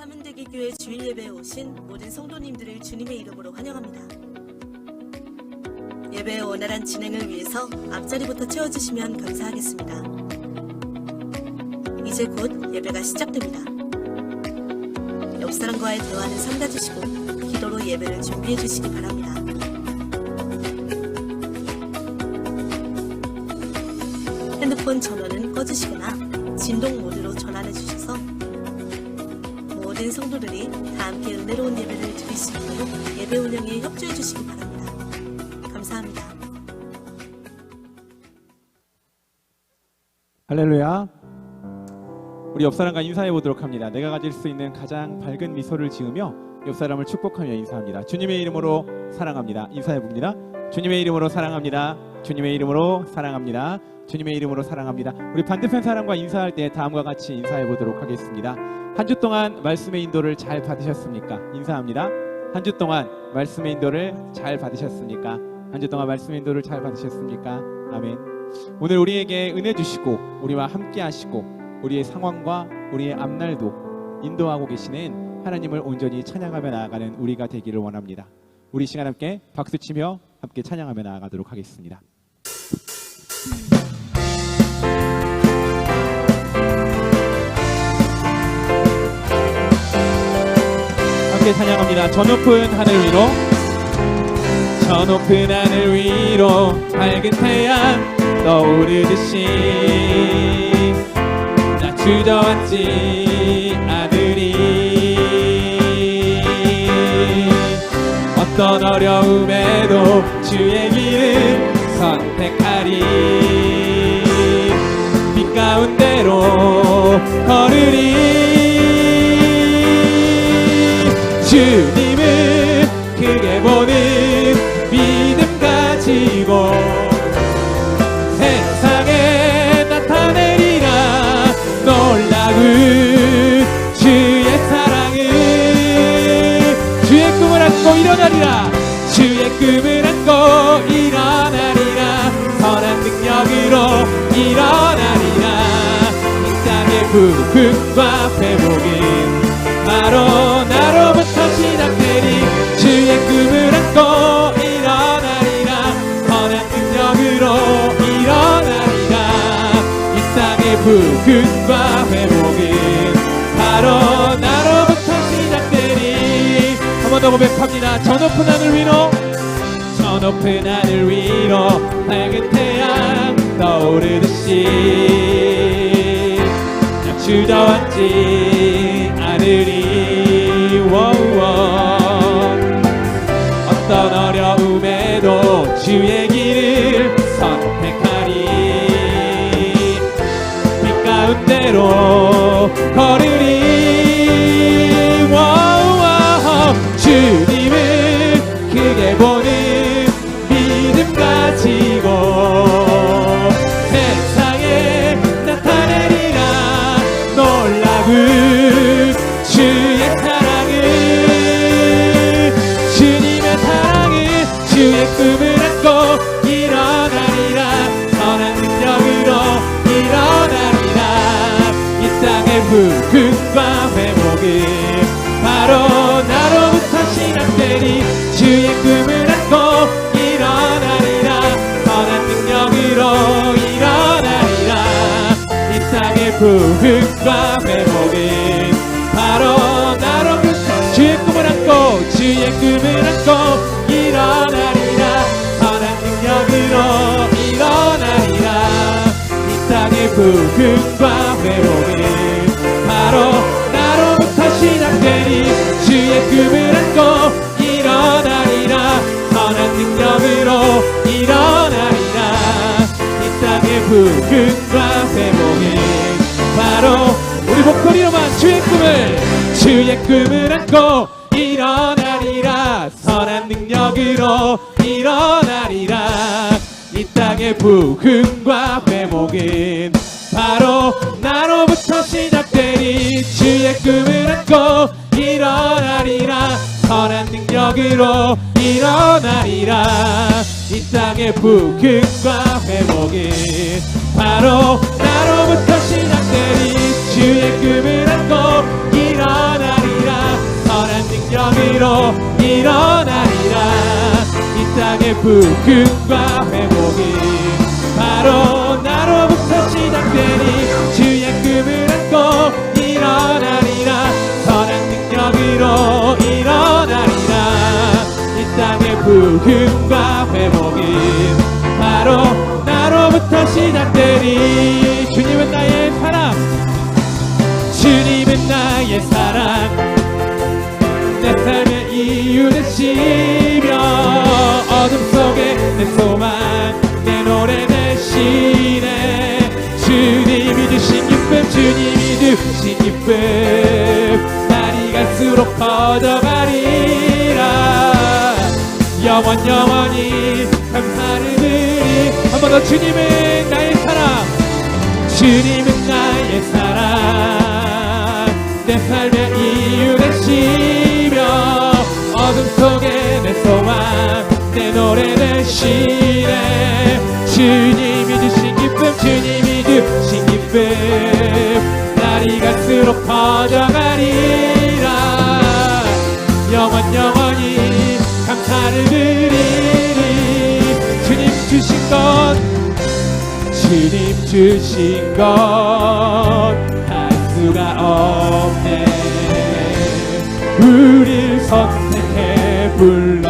하문대기교회 주일 예배에 오신 모든 성도님들을 주님의 이름으로 환영합니다. 예배의 원활한 진행을 위해서 앞자리부터 채워주시면 감사하겠습니다. 이제 곧 예배가 시작됩니다. 옆 사람과의 대화는 삼가주시고 기도로 예배를 준비해 주시기 바랍니다. 핸드폰 전원은 꺼주시거나 진동 모드로 전환해 주셔서 모든 성도들이 다 함께 은혜로운 예배를 드릴 수 있도록 예배 운영에 협조해 주시기 바랍니다. 감사합니다. 할렐루야. 우리 옆 사람과 인사해 보도록 합니다. 내가 가질 수 있는 가장 밝은 미소를 지으며 옆 사람을 축복하며 인사합니다. 주님의 이름으로 사랑합니다. 인사해 봅니다. 주님의 이름으로 사랑합니다. 주님의 이름으로 사랑합니다. 주님의 이름으로 사랑합니다. 우리 반대편 사람과 인사할 때 다음과 같이 인사해 보도록 하겠습니다. 한 주 동안 말씀의 인도를 잘 받으셨습니까? 인사합니다. 한 주 동안 말씀의 인도를 잘 받으셨습니까? 한 주 동안 말씀의 인도를 잘 받으셨습니까? 아멘. 오늘 우리에게 은혜 주시고 우리와 함께 하시고 우리의 상황과 우리의 앞날도 인도하고 계시는 하나님을 온전히 찬양하며 나아가는 우리가 되기를 원합니다. 우리 시간 함께 박수치며 함께 찬양하며 나아가도록 하겠습니다. 함께 찬양합니다. 저 높은 하늘 위로, 저 높은 하늘 위로 밝은 태양 떠오르듯이 나 주저앉지 않으리. 어떤 어려움에도 주의 길을 선택하리. 빛 가운데로 걸으리. 주님을 크게 보는 믿음 가지고 세상에 나타내리라. 놀라운 주의 사랑을, 주의 꿈을 안고 일어나리라. 주의 꿈을 안고 일어나리라. 선한 능력으로 일어나리라. 이 땅의 부흥과 회복은 바로 나로부터 시작되리. 주의 꿈을 안고 일어나리라. 선한 능력으로 일어나리라. 이 땅의 부흥과 회복은 바로 나로부터 시작되리. 한 번 더 고백합니다. 저 높은 하늘 위로, 저 높은 하늘 위로 밝은 태양 떠오르듯이 나 주저앉지 않으리. 어떤 어려움에도 주의 길을 선택하리. 빛 가운데로 걸으리. 주님을 크게 보는 믿음 가지고 세상에 나타내리라. 놀라운 주의 사랑을, 주님의 사랑을, 주의 꿈을 안고 일어나리라. 선한 능력으로 일어나리라. 이 땅의 부흥과 회복은 바로 나로부터 시작되리. 주의 꿈을 안고 일어나리라. 선한 능력으로 일어나리라. 이 땅의 부흥과 회복은 바로 나로부터 주의 꿈을 안고, 주의 꿈을 안고 일어나리라. 선한 능력으로 일어나리라. 이 땅의 부흥과 회복은 바로 나로부터 시작되리. 주의 꿈을 안고 일어나리라. 선한 능력으로 일어나리라. 이 땅의 부흥과 회복은 바로 우리 목소리로만 주의 꿈을 안고 일어나리라. 선한 능력으로 일어나리라. 이 땅의 부흥과 회복은 바로 나로부터 시작되리. 주의 꿈을 안고 일어나리라. 선한 능력으로 일어나리라. 이 땅의 부흥과 회복은 바로 나로부터 시작되리. 주의 꿈을 안고 일어나리라. 땅의 부흥과 회복이 바로 나로부터 시작되니 주의 꿈을 안고 일어나리라. 선한 능력으로 일어나리라. 이 땅의 부흥과 회복이 바로 나로부터 시작되니 주님은 나의 사랑, 주님은 나의 사랑, 내 삶의 이유 되시며 어둠 속에 내 소망, 내 노래 되시네. 주님이 주신 기쁨, 주님이 주신 기쁨, 날이 갈수록 커져가리라. 영원히 감사를 드리. 한 번 더. 주님은 나의 사랑, 주님은 나의 사랑, 내 삶의 이유 되시며 어둠 속에 내 소망, 내 노래 되시네. 주님이 주신 기쁨, 주님이 주신 기쁨, 날이 갈수록 커져가리라. 영원히 감사를 드리리. 주님 주신 것, 주님 주신 것 할 수가 없네. 우릴 선택해 불러주셨네.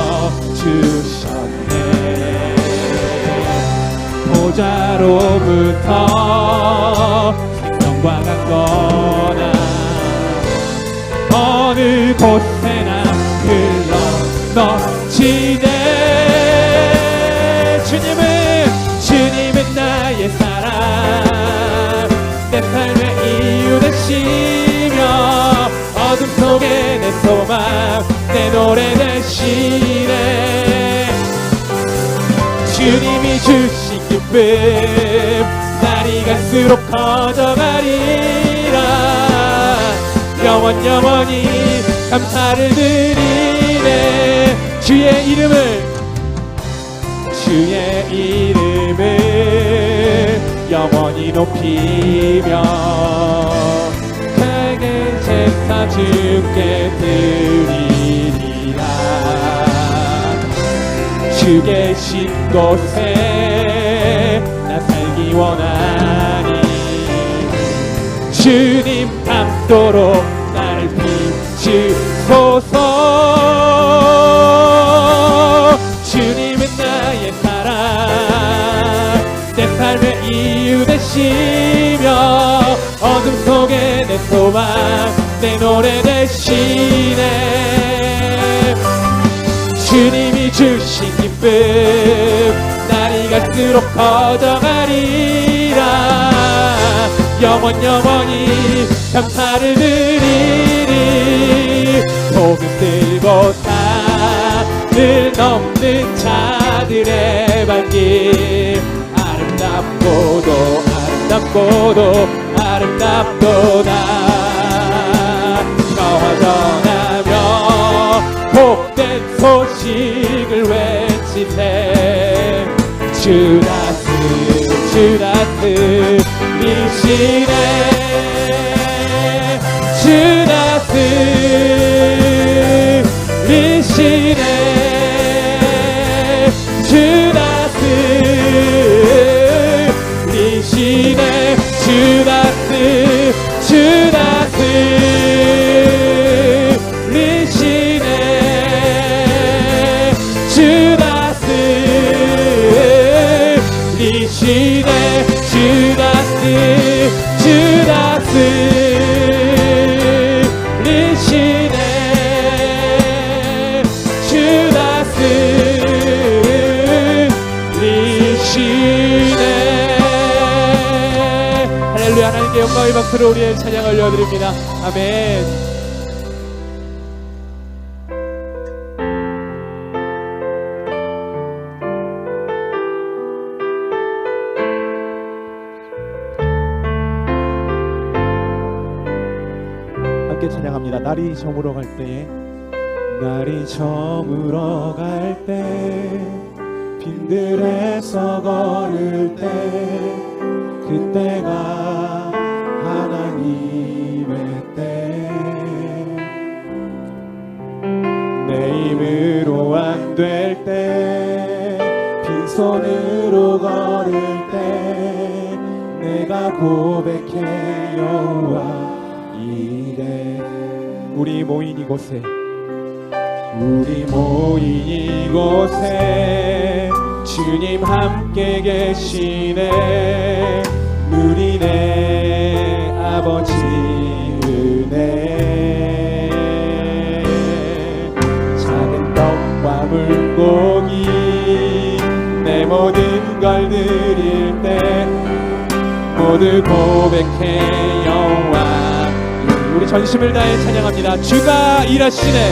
보좌로부터 생명과 강건한 어느 곳에나 흘러 넘치네. 주님은 나의 사랑, 내 삶의 이유 되시며 어둠 속에 내 소망, 내 노래 되시네. 주님이 주신 기쁨, 날이 갈수록 커져가리라. 영원히 감사를 드리네. 주의 이름을 영원히 높이며 크게 제사 주께 드리리라. 주 계신 곳에 나 살기 원하니 주님 닮도록 나를 비추소서. 주님은 나의 사랑, 내 삶의 이유 되시며 어둠 속에 내 소망, 내 노래 되시네. 주님이 주신 기쁨, 날이 갈수록 커져가리라. 영원히 감사를 드리리. 복음 들고 산을 넘는 자들의 발길 아름답도다. 저와 전하며 복된 소식을 외치세. 주 다스리시네. 주 다스리시네. 주 다스리시네. 주 다스리시네. 주 다스리시네. 할렐루야. 하나님께 영광의 박수로 우리의 찬양 올려드립니다. 아멘. 함께 찬양합니다. 날이 저물어 갈 때에, 날이 저물어 갈 때, 빈들에서 걸을 때, 그때가 하나님의 때. 내 힘으로 안 될 때, 고백해 여호와 이래. 우리 모인 이곳에 주님 함께 계시네. 누리네 아버지 은혜. 작은 떡과 물고기 내 모든 걸 드릴 때 모두 고백해 여호와. 우리 전심을 다해 찬양합니다. 주가 일하시네.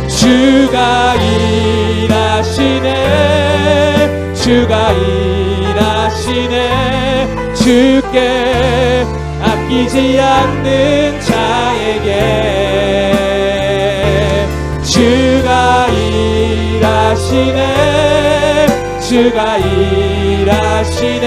주가 일하시네. 주가 일하시네. 주께 아끼지 않는 자에게 주가 일하시네. 주가 일하시네.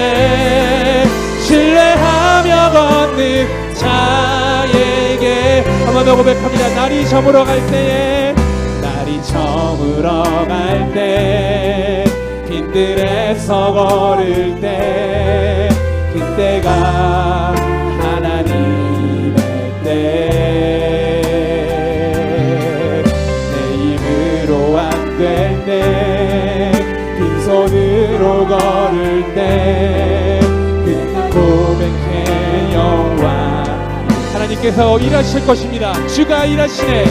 신뢰하며 걷는 자에게. 한 번 더 고백합니다. 날이 저물어 갈 때에, 날이 저물어 갈 때, 빈들에서 걸을 때, 그때가 하나님의 때. 내 힘으로 안 될 때, 빈손으로 걸을 때, 그때 고백해 여호와. 하나님께서 일하실 것입니다. 주가 일하시네.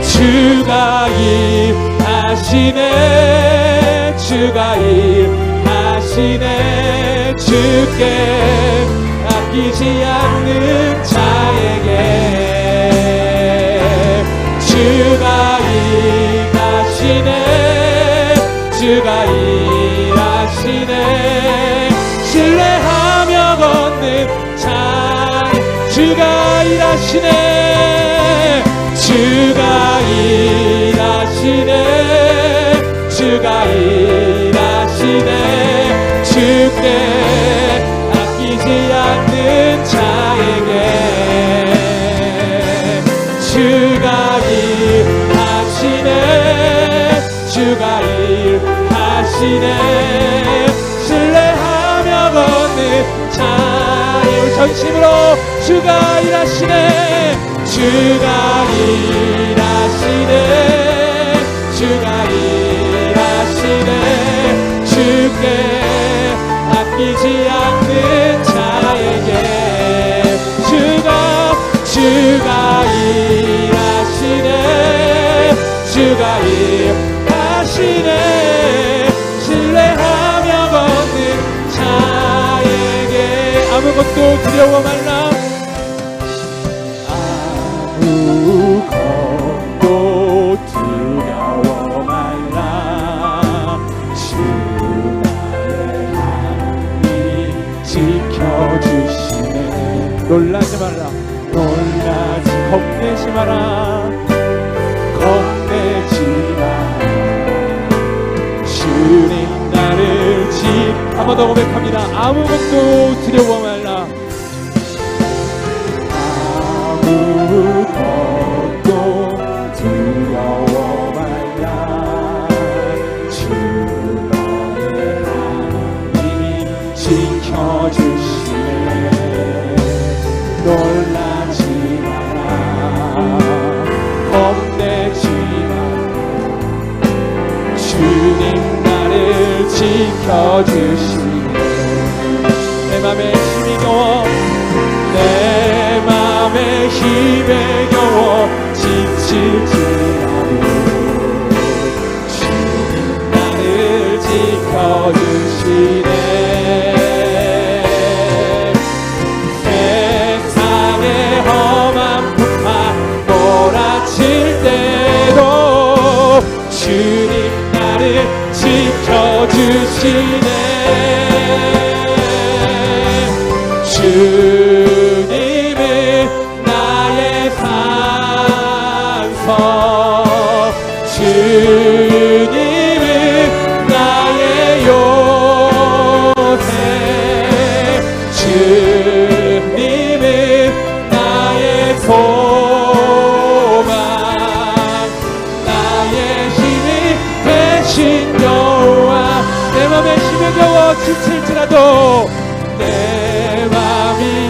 주가 일하시네. 주가 일하시네. 주께 아끼지 않는 자에게 주가 일하시네. 주가 일하시네. 신뢰하며 걷는 자. 주가 일하시네. 주가 일하시네. 주가 일하시네. 주께 아끼지 않는 자에게 주가 일하시네. 주가 일하시네. 신뢰하며 걷는 자의 전심으로 주가 일하시네. 주가 일하시네. 주가 일하시네. 주께 아끼지 않는 자에게 주가 일하시네. 주가 일하시네. 신뢰하며 걷는 자에게 아무것도 두려워 말라. 아무것도 두려워 말라. 주 나의 하나님 지켜주시네. 놀라지 말라. 놀라지 겁내지 마라. 겁내지 마라. 주님 나를 한 번 더 고백합니다. 아무것도 두려워 말라. 아무것도 두려워 말라. 주 너의 하나님이 지켜주시네. 놀라지 마라. 겁내지 마라. 주님 나를 지켜주시네. 내 맘에 힘이 겨워, 내 맘에 힘에 겨워 지칠지라도 주님 나를 지켜주시네. 세상의 험한 풍파 몰아칠 때도 주님 나를 지켜주시네. 주님은 나의 산성, 주님은 나의 요새, 주님은 나의 소망, 나의 힘이 되신 여호와. 내 맘에 힘에 겨워 지칠지라도 내 맘이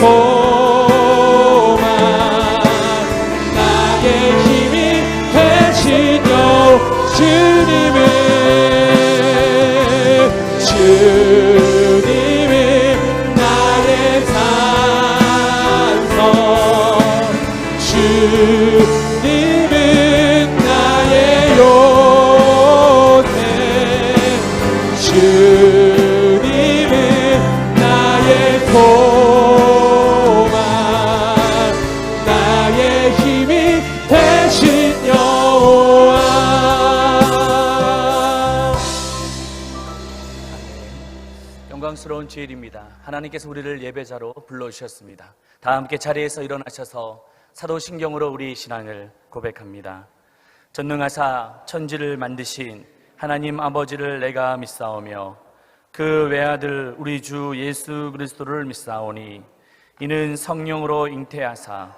소망 나의 힘이 되시며 주님은 나의 산성 주님은 나의 요새 주님은 나의 소망 나의 힘이 되신 여호와. 영광스러운 주일입니다. 하나님께서 우리를 예배자로 불러주셨습니다. 다 함께 자리에서 일어나셔서 사도신경으로 우리 신앙을 고백합니다. 전능하사 천지를 만드신 하나님 아버지를 내가 믿사오며 그 외아들 우리 주 예수 그리스도를 믿사오니 이는 성령으로 잉태하사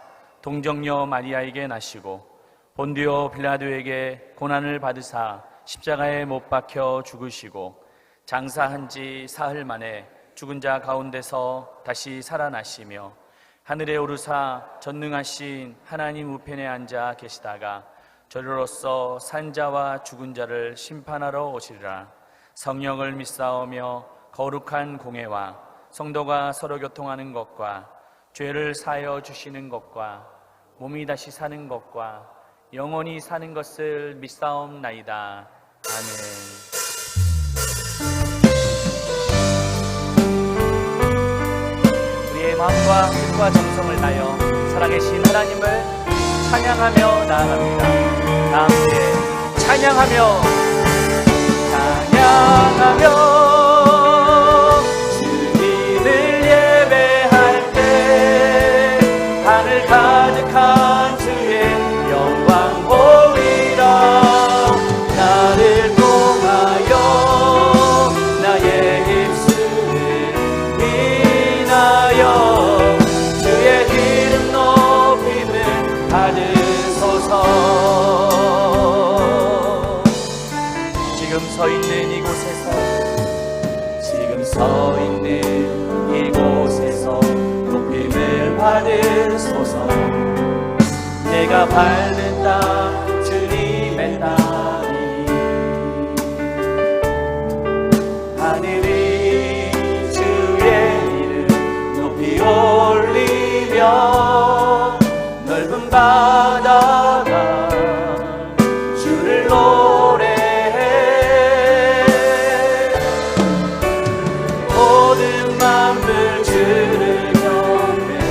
동정녀 마리아에게 나시고 본디오 빌라도에게 고난을 받으사 십자가에 못 박혀 죽으시고 장사한 지 사흘 만에 죽은 자 가운데서 다시 살아나시며 하늘에 오르사 전능하신 하나님 우편에 앉아 계시다가 저리로서 산 자와 죽은 자를 심판하러 오시리라. 성령을 믿사오며 거룩한 공회와 성도가 서로 교통하는 것과 죄를 사하여 주시는 것과 몸이 다시 사는 것과 영원히 사는 것을 믿사옵나이다. 아멘. 우리의 마음과 뜻과 정성을 다하여 살아계신 하나님을 찬양하며 나아갑니다. 다 함께 찬양하며 주님을 예배할 때 하늘 가득한 주의 영광 보이라. 나를 통하여 나의 입술을 인하여 주의 이름 높임을 받으소서. 지금 서 있는 이곳에서 높임을 받으소서. 내가 밟는 땅 주님의 땅이 하늘이 주의 이름 높이 올리며 넓은 바다가 주를 노래해. 모든 만물 주를 경배해.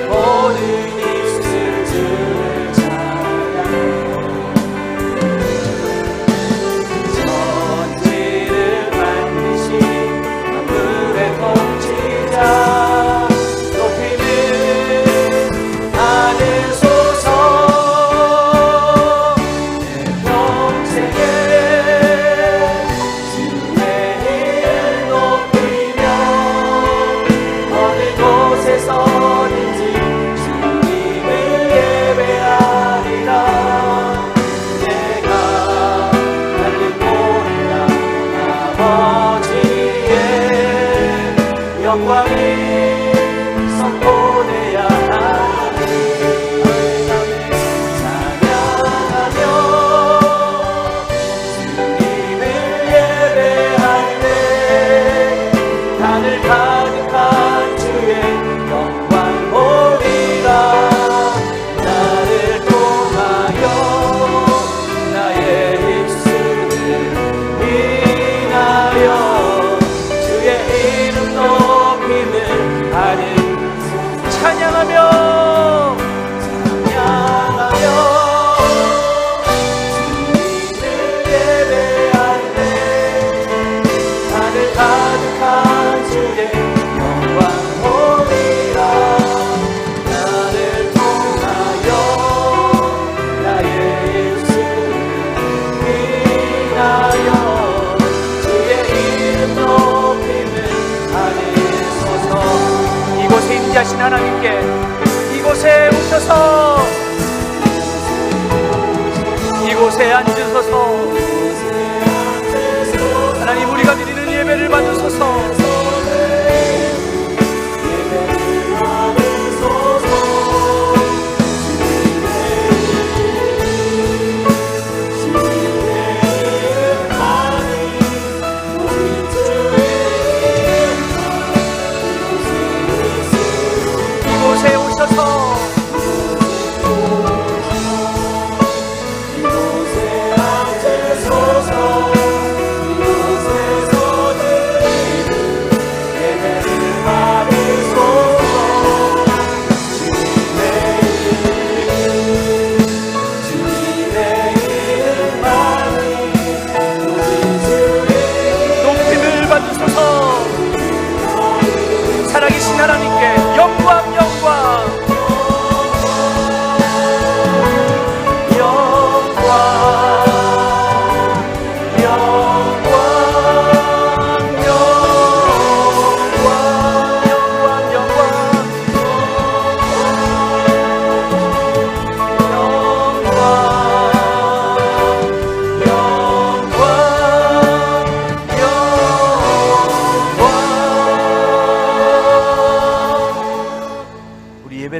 모든 입술 주를 찬양해. 천지를 만드신 만물의 통치자 높이는 받으소서. 내 평생에 주의 이름 높이며 어느 곳에서든지 주님을 예배하리라. 내가 달린 곳이라 아버지의 영광이 선포되야 하니 찬양하며 주님을 예배할 때 하늘 가득한 주의 영광 보리라. 나를 통하여 나의 입술을 인하여 주의 이름 높임을 하는 찬양하며 주님을 예배할 때 하늘 가득한 주의 영광 보리라. 나를 통하여 나의 입술을 인하여 주의 이름 높임을 하소서. 이곳에 임재하신 하나님께 이곳에 오셔서 이곳에 앉으소서. 하나님 우리가 드리는 예배를 받으소서.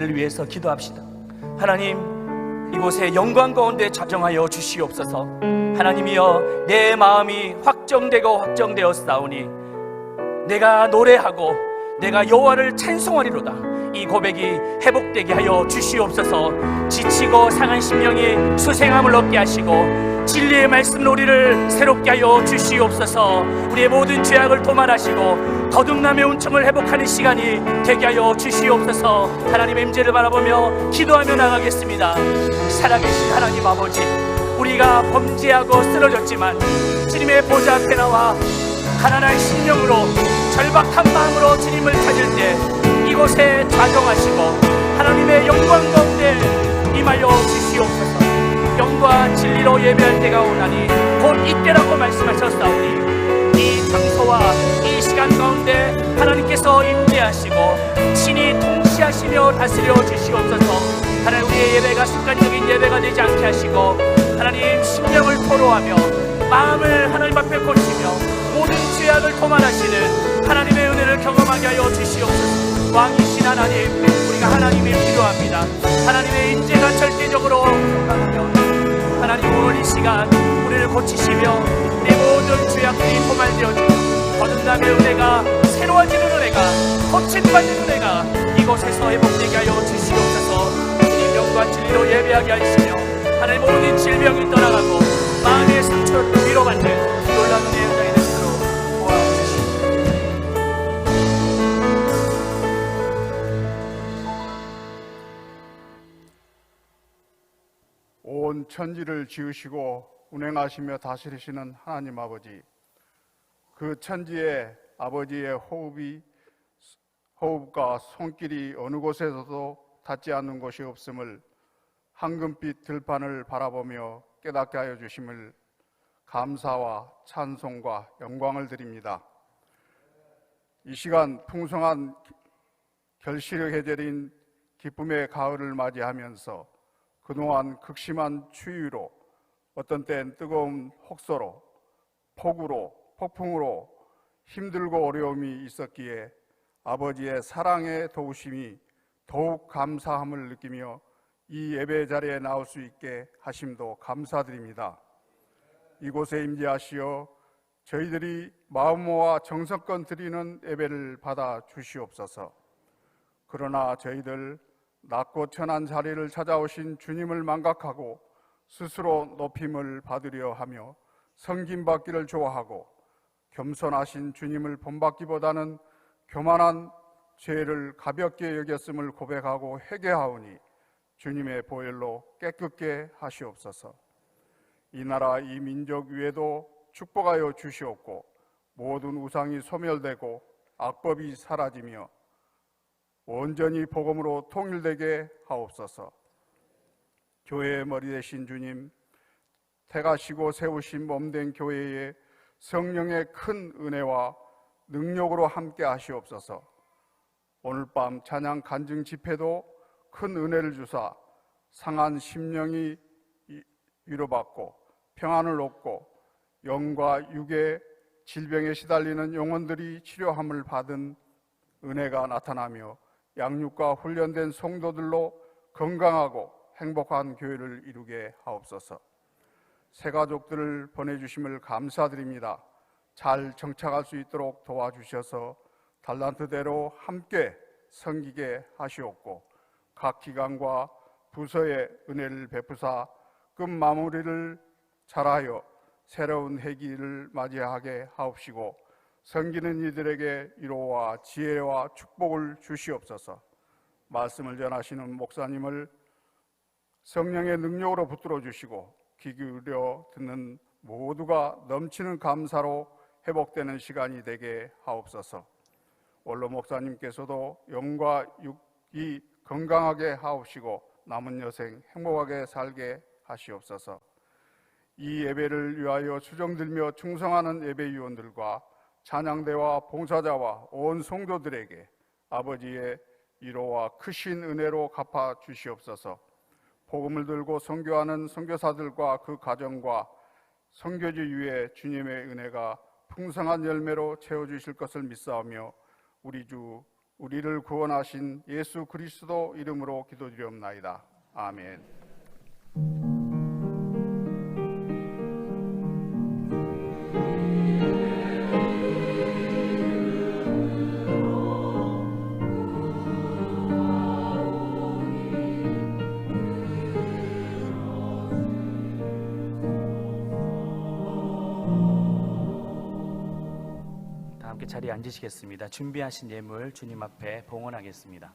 예배를 위해서 기도합시다. 하나님, 이곳에 영광 가운데 자정하여 주시옵소서. 하나님이여, 내 마음이 확정되었사오니 내가 노래하고 내가 여호와를 찬송하리로다. 이 고백이 회복되게 하여 주시옵소서. 지치고 상한 심령이 수생함을 얻게 하시고 진리의 말씀으로 우리를 새롭게 하여 주시옵소서. 우리의 모든 죄악을 도말하시고 거듭남의 온청을 회복하는 시간이 되게 하여 주시옵소서. 하나님의 임재를 바라보며 기도하며 나가겠습니다. 살아계신 하나님 아버지, 우리가 범죄하고 쓰러졌지만 주님의 보좌 앞에 나와 가난한 심령으로 절박한 마음으로 주님을 찾을 때 이곳에 좌정하시고 하나님의 영광 가운데 임하여 주시옵소서. 영과 진리로 예배할 때가 오나니 곧 이때라고 말씀하셨사오니 이 장소와 이 시간 가운데 하나님께서 임재하시고 친히 통치하시며 다스려 주시옵소서. 하나님, 우리의 예배가 습관적인 예배가 되지 않게 하시고 하나님, 심령을 토로하며 마음을 하나님 앞에 꽂히며 모든 죄악을 도말하시는 하나님의 은혜를 경험하게 하여 주시옵소서. 왕이신 하나님, 우리가 하나님이 필요합니다. 하나님의 임재가 절대적으로 경험하며 하나님, 오늘 이 시간 우리를 고치시며 우리 모든 죄악들이 도말되어지고 거듭남의 은혜가, 새로워지는 은혜가, 고침받는 은혜가 이곳에서 회복되게 하여 주시옵소서. 주님 영과 진리로 예배하게 하시며 하나님, 모든 질병이 떠나가고 마음의 상처를 위로받는 놀라운 은혜의 은혜가 되도록 도와주시옵소서. 온 천지를 지으시고 운행하시며 다스리시는 하나님 아버지, 그 천지에 아버지의 호흡과 손길이 어느 곳에서도 닿지 않는 곳이 없음을 황금빛 들판을 바라보며 깨닫게 하여 주심을 감사와 찬송과 영광을 드립니다. 이 시간 풍성한 결실의 계절인 기쁨의 가을을 맞이하면서 그동안 극심한 추위로, 어떤 때는 뜨거운 혹서로, 폭우로, 폭풍으로 힘들고 어려움이 있었기에 아버지의 사랑의 도우심이 더욱 감사함을 느끼며 이 예배 자리에 나올 수 있게 하심도 감사드립니다. 이곳에 임재하시어 저희들이 마음 모아 정성껏 드리는 예배를 받아 주시옵소서. 그러나 저희들 낮고 천한 자리를 찾아오신 주님을 망각하고 스스로 높임을 받으려 하며 섬김받기를 좋아하고 겸손하신 주님을 본받기보다는 교만한 죄를 가볍게 여겼음을 고백하고 회개하오니 주님의 보혈로 깨끗게 하시옵소서. 이 나라 이 민족 위에도 축복하여 주시옵고 모든 우상이 소멸되고 악법이 사라지며 온전히 복음으로 통일되게 하옵소서. 교회의 머리 되신 주님, 택하시고 세우신 몸된 교회에 성령의 큰 은혜와 능력으로 함께 하시옵소서. 오늘 밤 찬양 간증 집회도 큰 은혜를 주사 상한 심령이 위로받고 평안을 얻고 영과 육의 질병에 시달리는 영혼들이 치료함을 받은 은혜가 나타나며 양육과 훈련된 성도들로 건강하고 행복한 교회를 이루게 하옵소서. 새 가족들을 보내주심을 감사드립니다. 잘 정착할 수 있도록 도와주셔서 달란트대로 함께 섬기게 하시옵고 각 기관과 부서의 은혜를 베푸사 끝 마무리를 잘하여 새로운 해기를 맞이하게 하옵시고 섬기는 이들에게 위로와 지혜와 축복을 주시옵소서. 말씀을 전하시는 목사님을 성령의 능력으로 붙들어 주시고 귀 기울여 듣는 모두가 넘치는 감사로 회복되는 시간이 되게 하옵소서. 원로 목사님께서도 영과 육이 건강하게 하옵시고 남은 여생 행복하게 살게 하시옵소서. 이 예배를 위하여 수정들며 충성하는 예배위원들과 찬양대와 봉사자와 온 성도들에게 아버지의 위로와 크신 은혜로 갚아 주시옵소서. 복음을 들고 선교하는 선교사들과 그 가정과 선교지 위에 주님의 은혜가 풍성한 열매로 채워주실 것을 믿사오며 우리 주 우리를 구원하신 예수 그리스도 이름으로 기도드리옵나이다. 아멘. 다 함께 자리에 앉으시겠습니다. 준비하신 예물 주님 앞에 봉헌하겠습니다.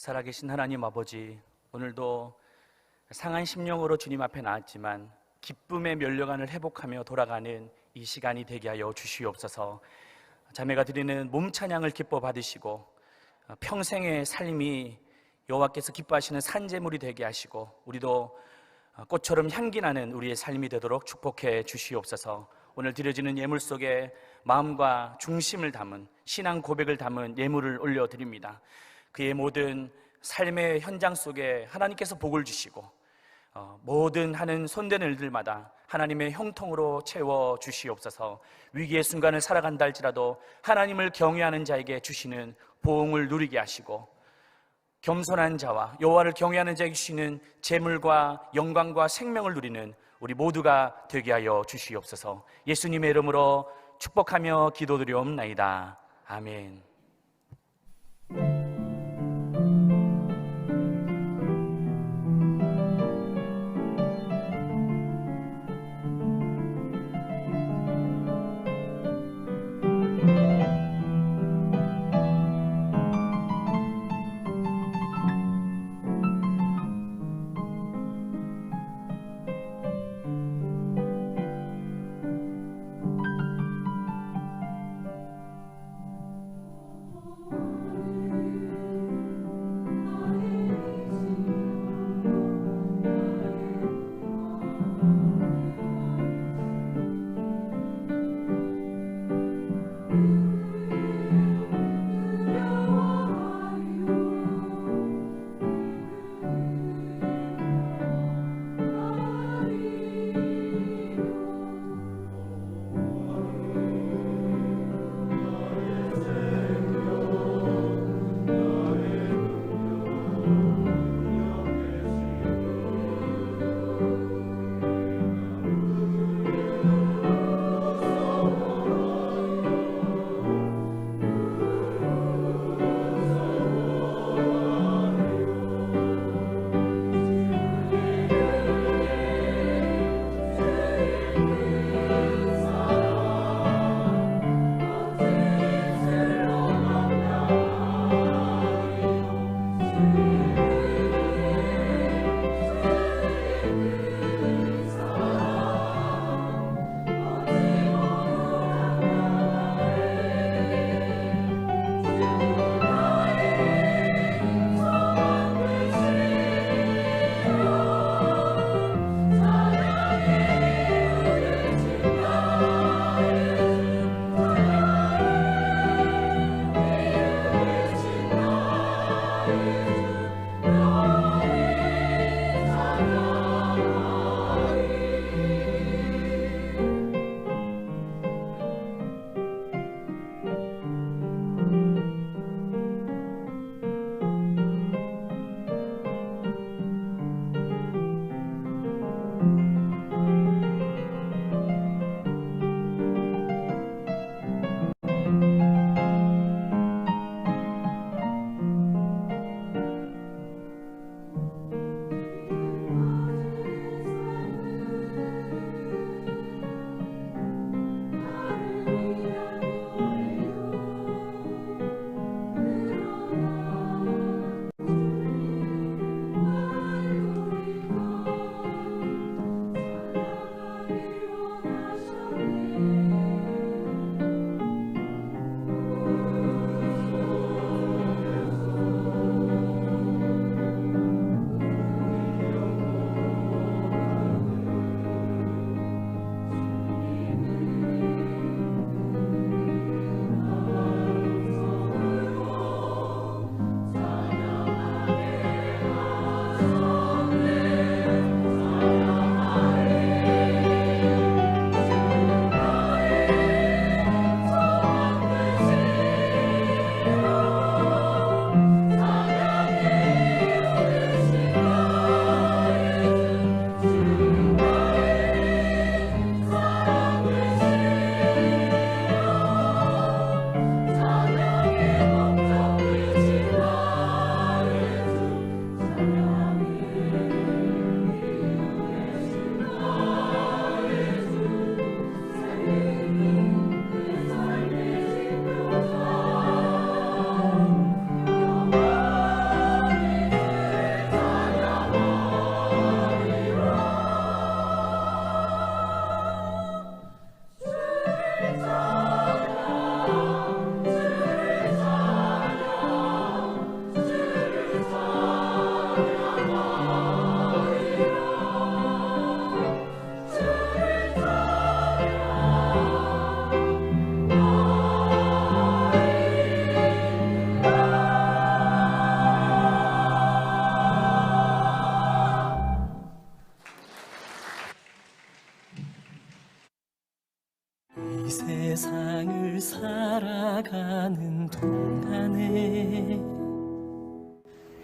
살아계신 하나님 아버지, 오늘도 상한 심령으로 주님 앞에 나왔지만 기쁨의 면류관을 회복하며 돌아가는 이 시간이 되게 하여 주시옵소서. 자매가 드리는 몸 찬양을 기뻐 받으시고 평생의 삶이 여호와께서 기뻐하시는 산제물이 되게 하시고 우리도 꽃처럼 향기 나는 우리의 삶이 되도록 축복해 주시옵소서. 오늘 드려지는 예물 속에 마음과 중심을 담은 신앙 고백을 담은 예물을 올려드립니다. 그의 모든 삶의 현장 속에 하나님께서 복을 주시고 모든 하는 손대는 일들마다 하나님의 형통으로 채워 주시옵소서. 위기의 순간을 살아간다 할지라도 하나님을 경외하는 자에게 주시는 보응을 누리게 하시고 겸손한 자와 여호와를 경외하는 자에게 주시는 재물과 영광과 생명을 누리는 우리 모두가 되게 하여 주시옵소서. 예수님의 이름으로 축복하며 기도드리옵나이다. 아멘.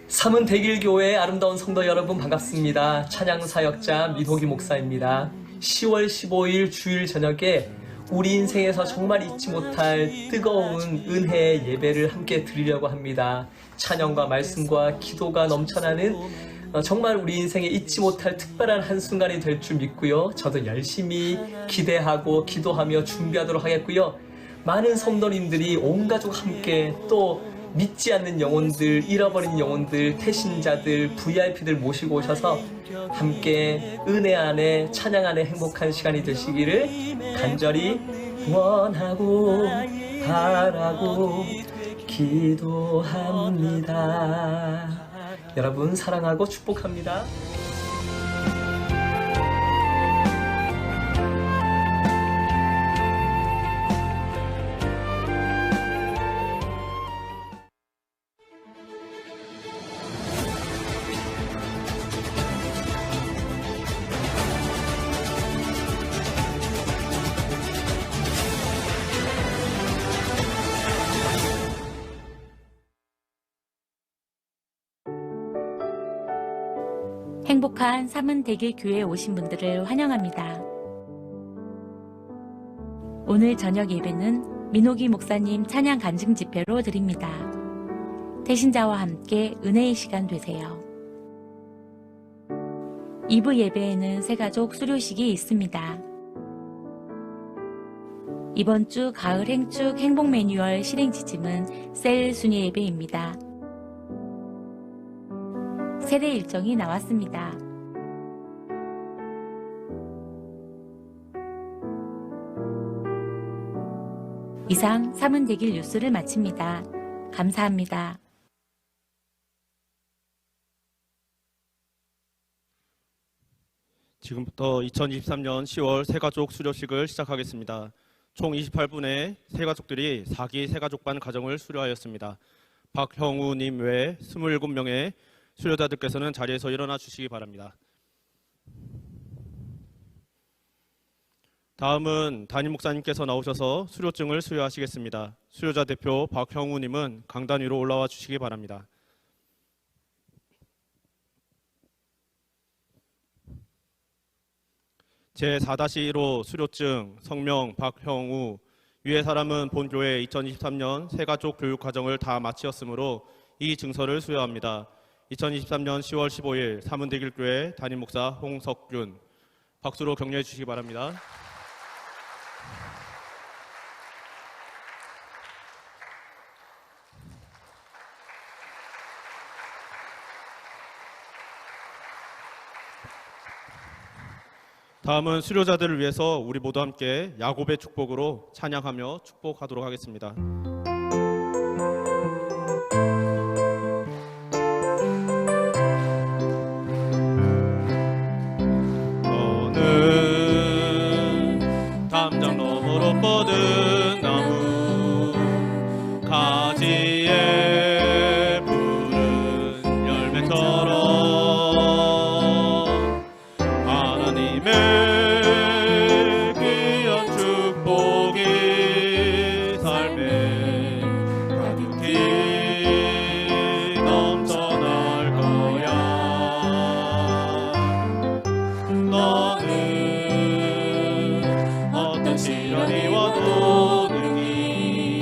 삼은대길교회 아름다운 성도 여러분 반갑습니다. 찬양사역자 민호기 목사입니다. 10월 15일 주일 저녁에 우리 인생에서 정말 잊지 못할 뜨거운 은혜의 예배를 함께 드리려고 합니다. 찬양과 말씀과 기도가 넘쳐나는 정말 우리 인생에 잊지 못할 특별한 한순간이 될 줄 믿고요. 저도 열심히 기대하고 기도하며 준비하도록 하겠고요. 많은 성도님들이 온 가족 함께 또 믿지 않는 영혼들, 잃어버린 영혼들, 태신자들, VIP들 모시고 오셔서 함께 은혜 안에 찬양 안에 행복한 시간이 되시기를 간절히 원하고 바라고 기도합니다. 여러분 사랑하고 축복합니다. 행복한 삼은대길교회에 오신 분들을 환영합니다. 오늘 저녁 예배는 민호기 목사님 찬양 간증 집회로 드립니다. 태신자와 함께 은혜의 시간 되세요. 2부 예배에는 새가족 수료식이 있습니다. 이번 주 가을 행축 행복 매뉴얼 실행 지침은 셀 순위 예배입니다. 세례 일정이 나왔습니다. 이상 삼은대길 뉴스를 마칩니다. 감사합니다. 지금부터 2023년 10월 새가족 수료식을 시작하겠습니다. 총 28분의 새가족들이 4기 새가족반 가정을 수료하였습니다. 박형우님 외 27명의 수료자들께서는 자리에서 일어나 주시기 바랍니다. 다음은 담임 목사님께서 나오셔서 수료증을 수여하시겠습니다. 수료자 대표 박형우님은 강단 위로 올라와 주시기 바랍니다. 제4-1호 수료증 성명 박형우. 위의 사람은 본교회 2023년 새가족 교육과정을 다 마치었으므로 이 증서를 수여합니다. 2023년 10월 15일 삼은대길교회 담임 목사 홍석균. 박수로 격려해 주시기 바랍니다. 다음은 수료자들을 위해서 우리 모두 함께 야곱의 축복으로 찬양하며 축복하도록 하겠습니다. 담장 너머로 뻗은 나무 가지에 푸른 열매처럼 하나님의 귀한 축복이 삶에 가득히 넘쳐날 거야. 너는 시련이 와도 능히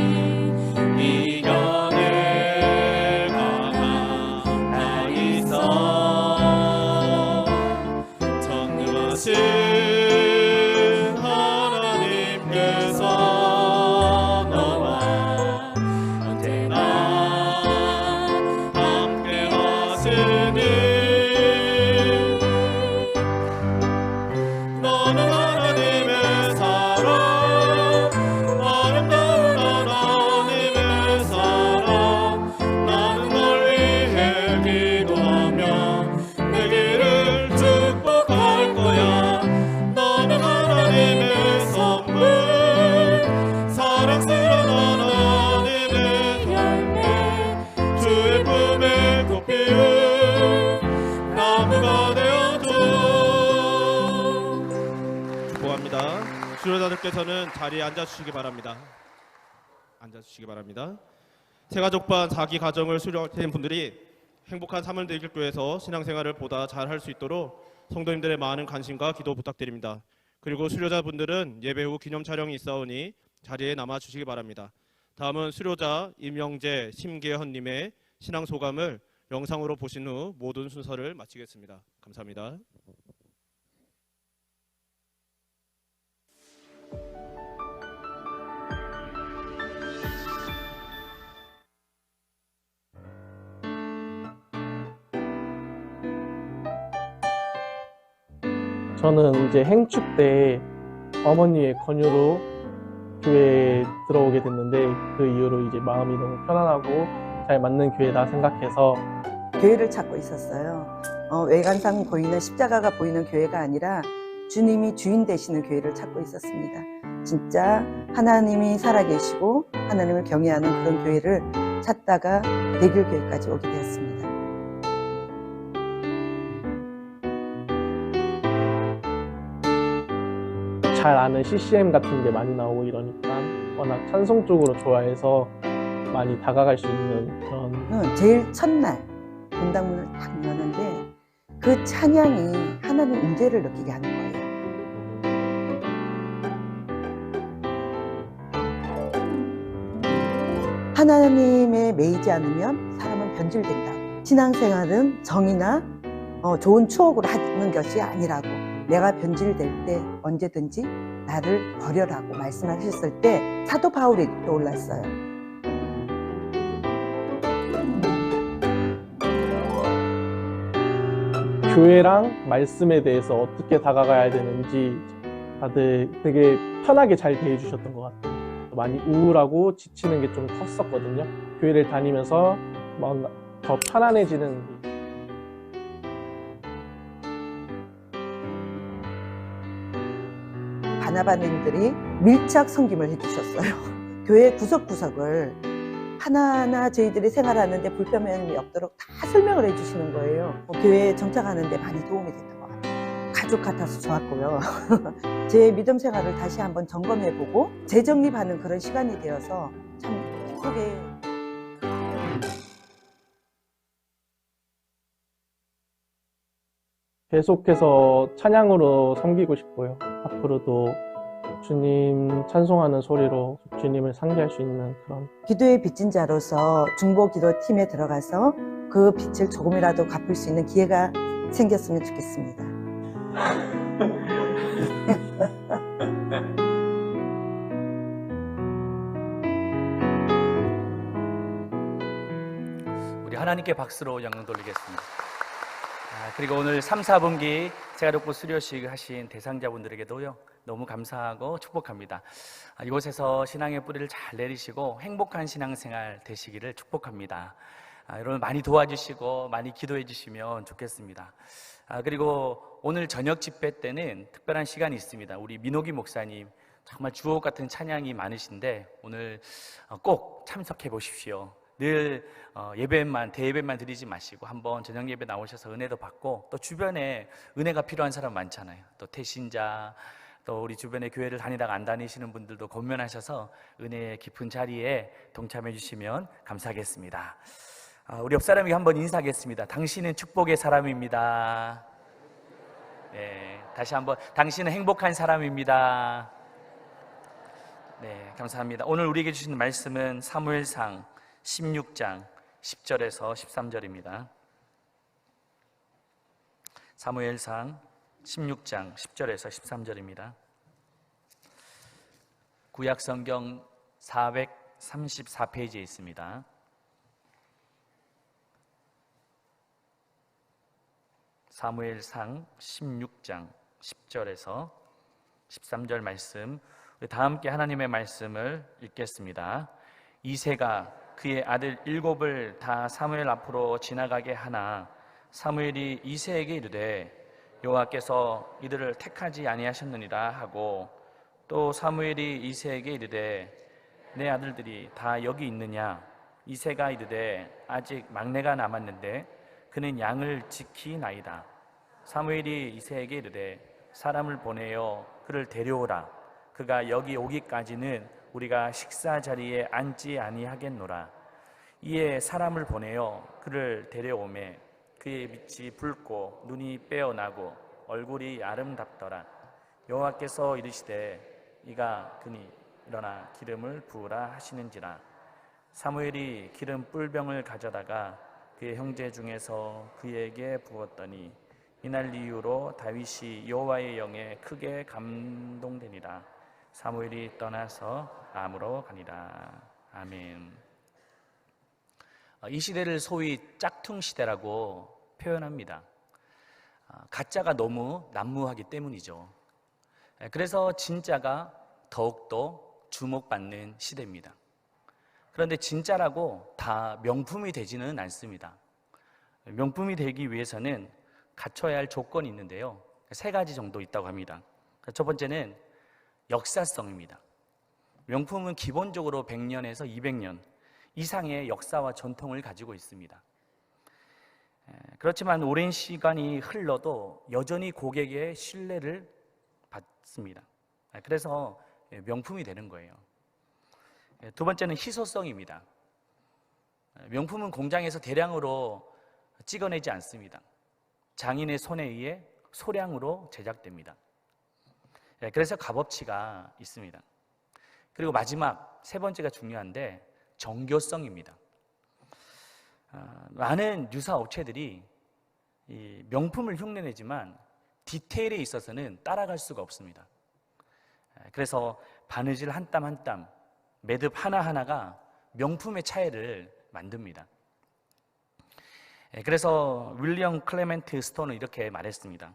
이겨낼 강한 나 있어. 전능하신 하나님께서 너와 언제나 함께 하시니 너는 하나님의 사랑, 아름다운 하나님의 사랑. 나는 널 위해 기도하며 내 길을 축복할 거야. 너는 하나님의 선물, 사랑스러운 하나님의 열매, 주의 품에 꽃 피운 나무가 되어줘. 축복합니다. 수료자들께서는 자리에 앉아주시기 바랍니다. 앉아주시기 바랍니다. 새가족반 4기 가정을 수료하신 분들이 행복한 사물들교회에서 신앙생활을 보다 잘할 수 있도록 성도님들의 많은 관심과 기도 부탁드립니다. 그리고 수료자분들은 예배 후 기념 촬영이 있사오니 자리에 남아 주시기 바랍니다. 다음은 수료자 임영재, 심계현님의 신앙 소감을 영상으로 보신 후 모든 순서를 마치겠습니다. 감사합니다. 저는 이제 행축 때 어머니의 권유로 교회에 들어오게 됐는데 그 이후로 이제 마음이 너무 편안하고 잘 맞는 교회다 생각해서 교회를 찾고 있었어요. 외관상 보이는 십자가가 보이는 교회가 아니라 주님이 주인 되시는 교회를 찾고 있었습니다. 진짜 하나님이 살아계시고 하나님을 경외하는 그런 교회를 찾다가 대길교회까지 오게 되었습니다. 잘 아는 CCM 같은 게 많이 나오고 이러니까 워낙 찬송 쪽으로 좋아해서 많이 다가갈 수 있는 그런 제일 첫날 본당문을 딱 여는데 그 찬양이 하나님 임재를 느끼게 하는 거예요. 하나님에 매이지 않으면 사람은 변질된다. 신앙생활은 정의나 좋은 추억으로 하는 것이 아니라고, 내가 변질될 때 언제든지 나를 버려라고 말씀하셨을 때 사도 바울이 떠올랐어요. 교회랑 말씀에 대해서 어떻게 다가가야 되는지 다들 되게 편하게 잘 대해주셨던 것 같아요. 많이 우울하고 지치는 게 좀 컸었거든요. 교회를 다니면서 더 편안해지는 바나바님들이 밀착 섬김을 해주셨어요. 교회 구석구석을 하나하나 저희들이 생활하는데 불편함이 없도록 다 설명을 해주시는 거예요. 교회에 정착하는데 많이 도움이 됐던 것 같아요. 가족 같아서 좋았고요. 제 믿음 생활을 다시 한번 점검해보고 재정립하는 그런 시간이 되어서 참 기쁘게. 계속해서 찬양으로 섬기고 싶고요. 앞으로도 주님 찬송하는 소리로 주님을 상기할 수 있는 그런 기도의 빚진 자로서 중보기도팀에 들어가서 그 빚을 조금이라도 갚을 수 있는 기회가 생겼으면 좋겠습니다. 우리 하나님께 박수로 영광 돌리겠습니다. 그리고 오늘 3, 4분기 세가족부 수료식 하신 대상자분들에게도요, 너무 감사하고 축복합니다. 이곳에서 신앙의 뿌리를 잘 내리시고 행복한 신앙생활 되시기를 축복합니다. 여러분 많이 도와주시고 많이 기도해 주시면 좋겠습니다. 그리고 오늘 저녁 집회 때는 특별한 시간이 있습니다. 우리 민호기 목사님 정말 주옥 같은 찬양이 많으신데 오늘 꼭 참석해 보십시오. 늘 대예배만 드리지 마시고 한번 저녁 예배 나오셔서 은혜도 받고, 또 주변에 은혜가 필요한 사람 많잖아요. 또 태신자, 또 우리 주변에 교회를 다니다가 안 다니시는 분들도 권면하셔서 은혜의 깊은 자리에 동참해 주시면 감사하겠습니다. 우리 옆 사람에게 한번 인사하겠습니다. 당신은 축복의 사람입니다. 네, 다시 한번 당신은 행복한 사람입니다. 네, 감사합니다. 오늘 우리에게 주시는 말씀은 사무엘상 16장 10절에서 13절입니다. 사무엘상 16장 10절에서 13절입니다. 구약성경 434페이지에 있습니다. 사무엘상 16장 10절에서 13절 말씀, 우리 다 함께 하나님의 말씀을 읽겠습니다. 이새가 그의 아들 7을 다 사무엘 앞으로 지나가게 하나 사무엘이 이새에게 이르되 여호와께서 이들을 택하지 아니하셨느니라 하고, 또 사무엘이 이새에게 이르되 내 아들들이 다 여기 있느냐? 이새가 이르되 아직 막내가 남았는데 그는 양을 지키나이다. 사무엘이 이새에게 이르되 사람을 보내어 그를 데려오라. 그가 여기 오기까지는 우리가 식사 자리에 앉지 아니하겠노라. 이에 사람을 보내어 그를 데려오매 그의 빛이 붉고 눈이 빼어나고 얼굴이 아름답더라. 여호와께서 이르시되 이가 그니 일어나 기름을 부으라 하시는지라. 사무엘이 기름 뿔병을 가져다가 그의 형제 중에서 그에게 부었더니 이날 이후로 다윗이 여호와의 영에 크게 감동되니라. 사무엘이 떠나서 람으로 가니라. 아멘. 이 시대를 소위 짝퉁 시대라고 표현합니다. 가짜가 너무 난무하기 때문이죠. 그래서 진짜가 더욱더 주목받는 시대입니다. 그런데 진짜라고 다 명품이 되지는 않습니다. 명품이 되기 위해서는 갖춰야 할 조건이 있는데요. 3가지 정도 있다고 합니다. 첫 번째는 역사성입니다. 명품은 기본적으로 100년에서 200년 이상의 역사와 전통을 가지고 있습니다. 그렇지만 오랜 시간이 흘러도 여전히 고객의 신뢰를 받습니다. 그래서 명품이 되는 거예요. 두 번째는 희소성입니다. 명품은 공장에서 대량으로 찍어내지 않습니다. 장인의 손에 의해 소량으로 제작됩니다. 그래서 값어치가 있습니다. 그리고 마지막 3번째가 중요한데 정교성입니다. 많은 유사 업체들이 이 명품을 흉내내지만 디테일에 있어서는 따라갈 수가 없습니다. 그래서 바느질 한 땀 한 땀, 매듭 하나하나가 명품의 차이를 만듭니다. 그래서 윌리엄 클레멘트 스톤은 이렇게 말했습니다.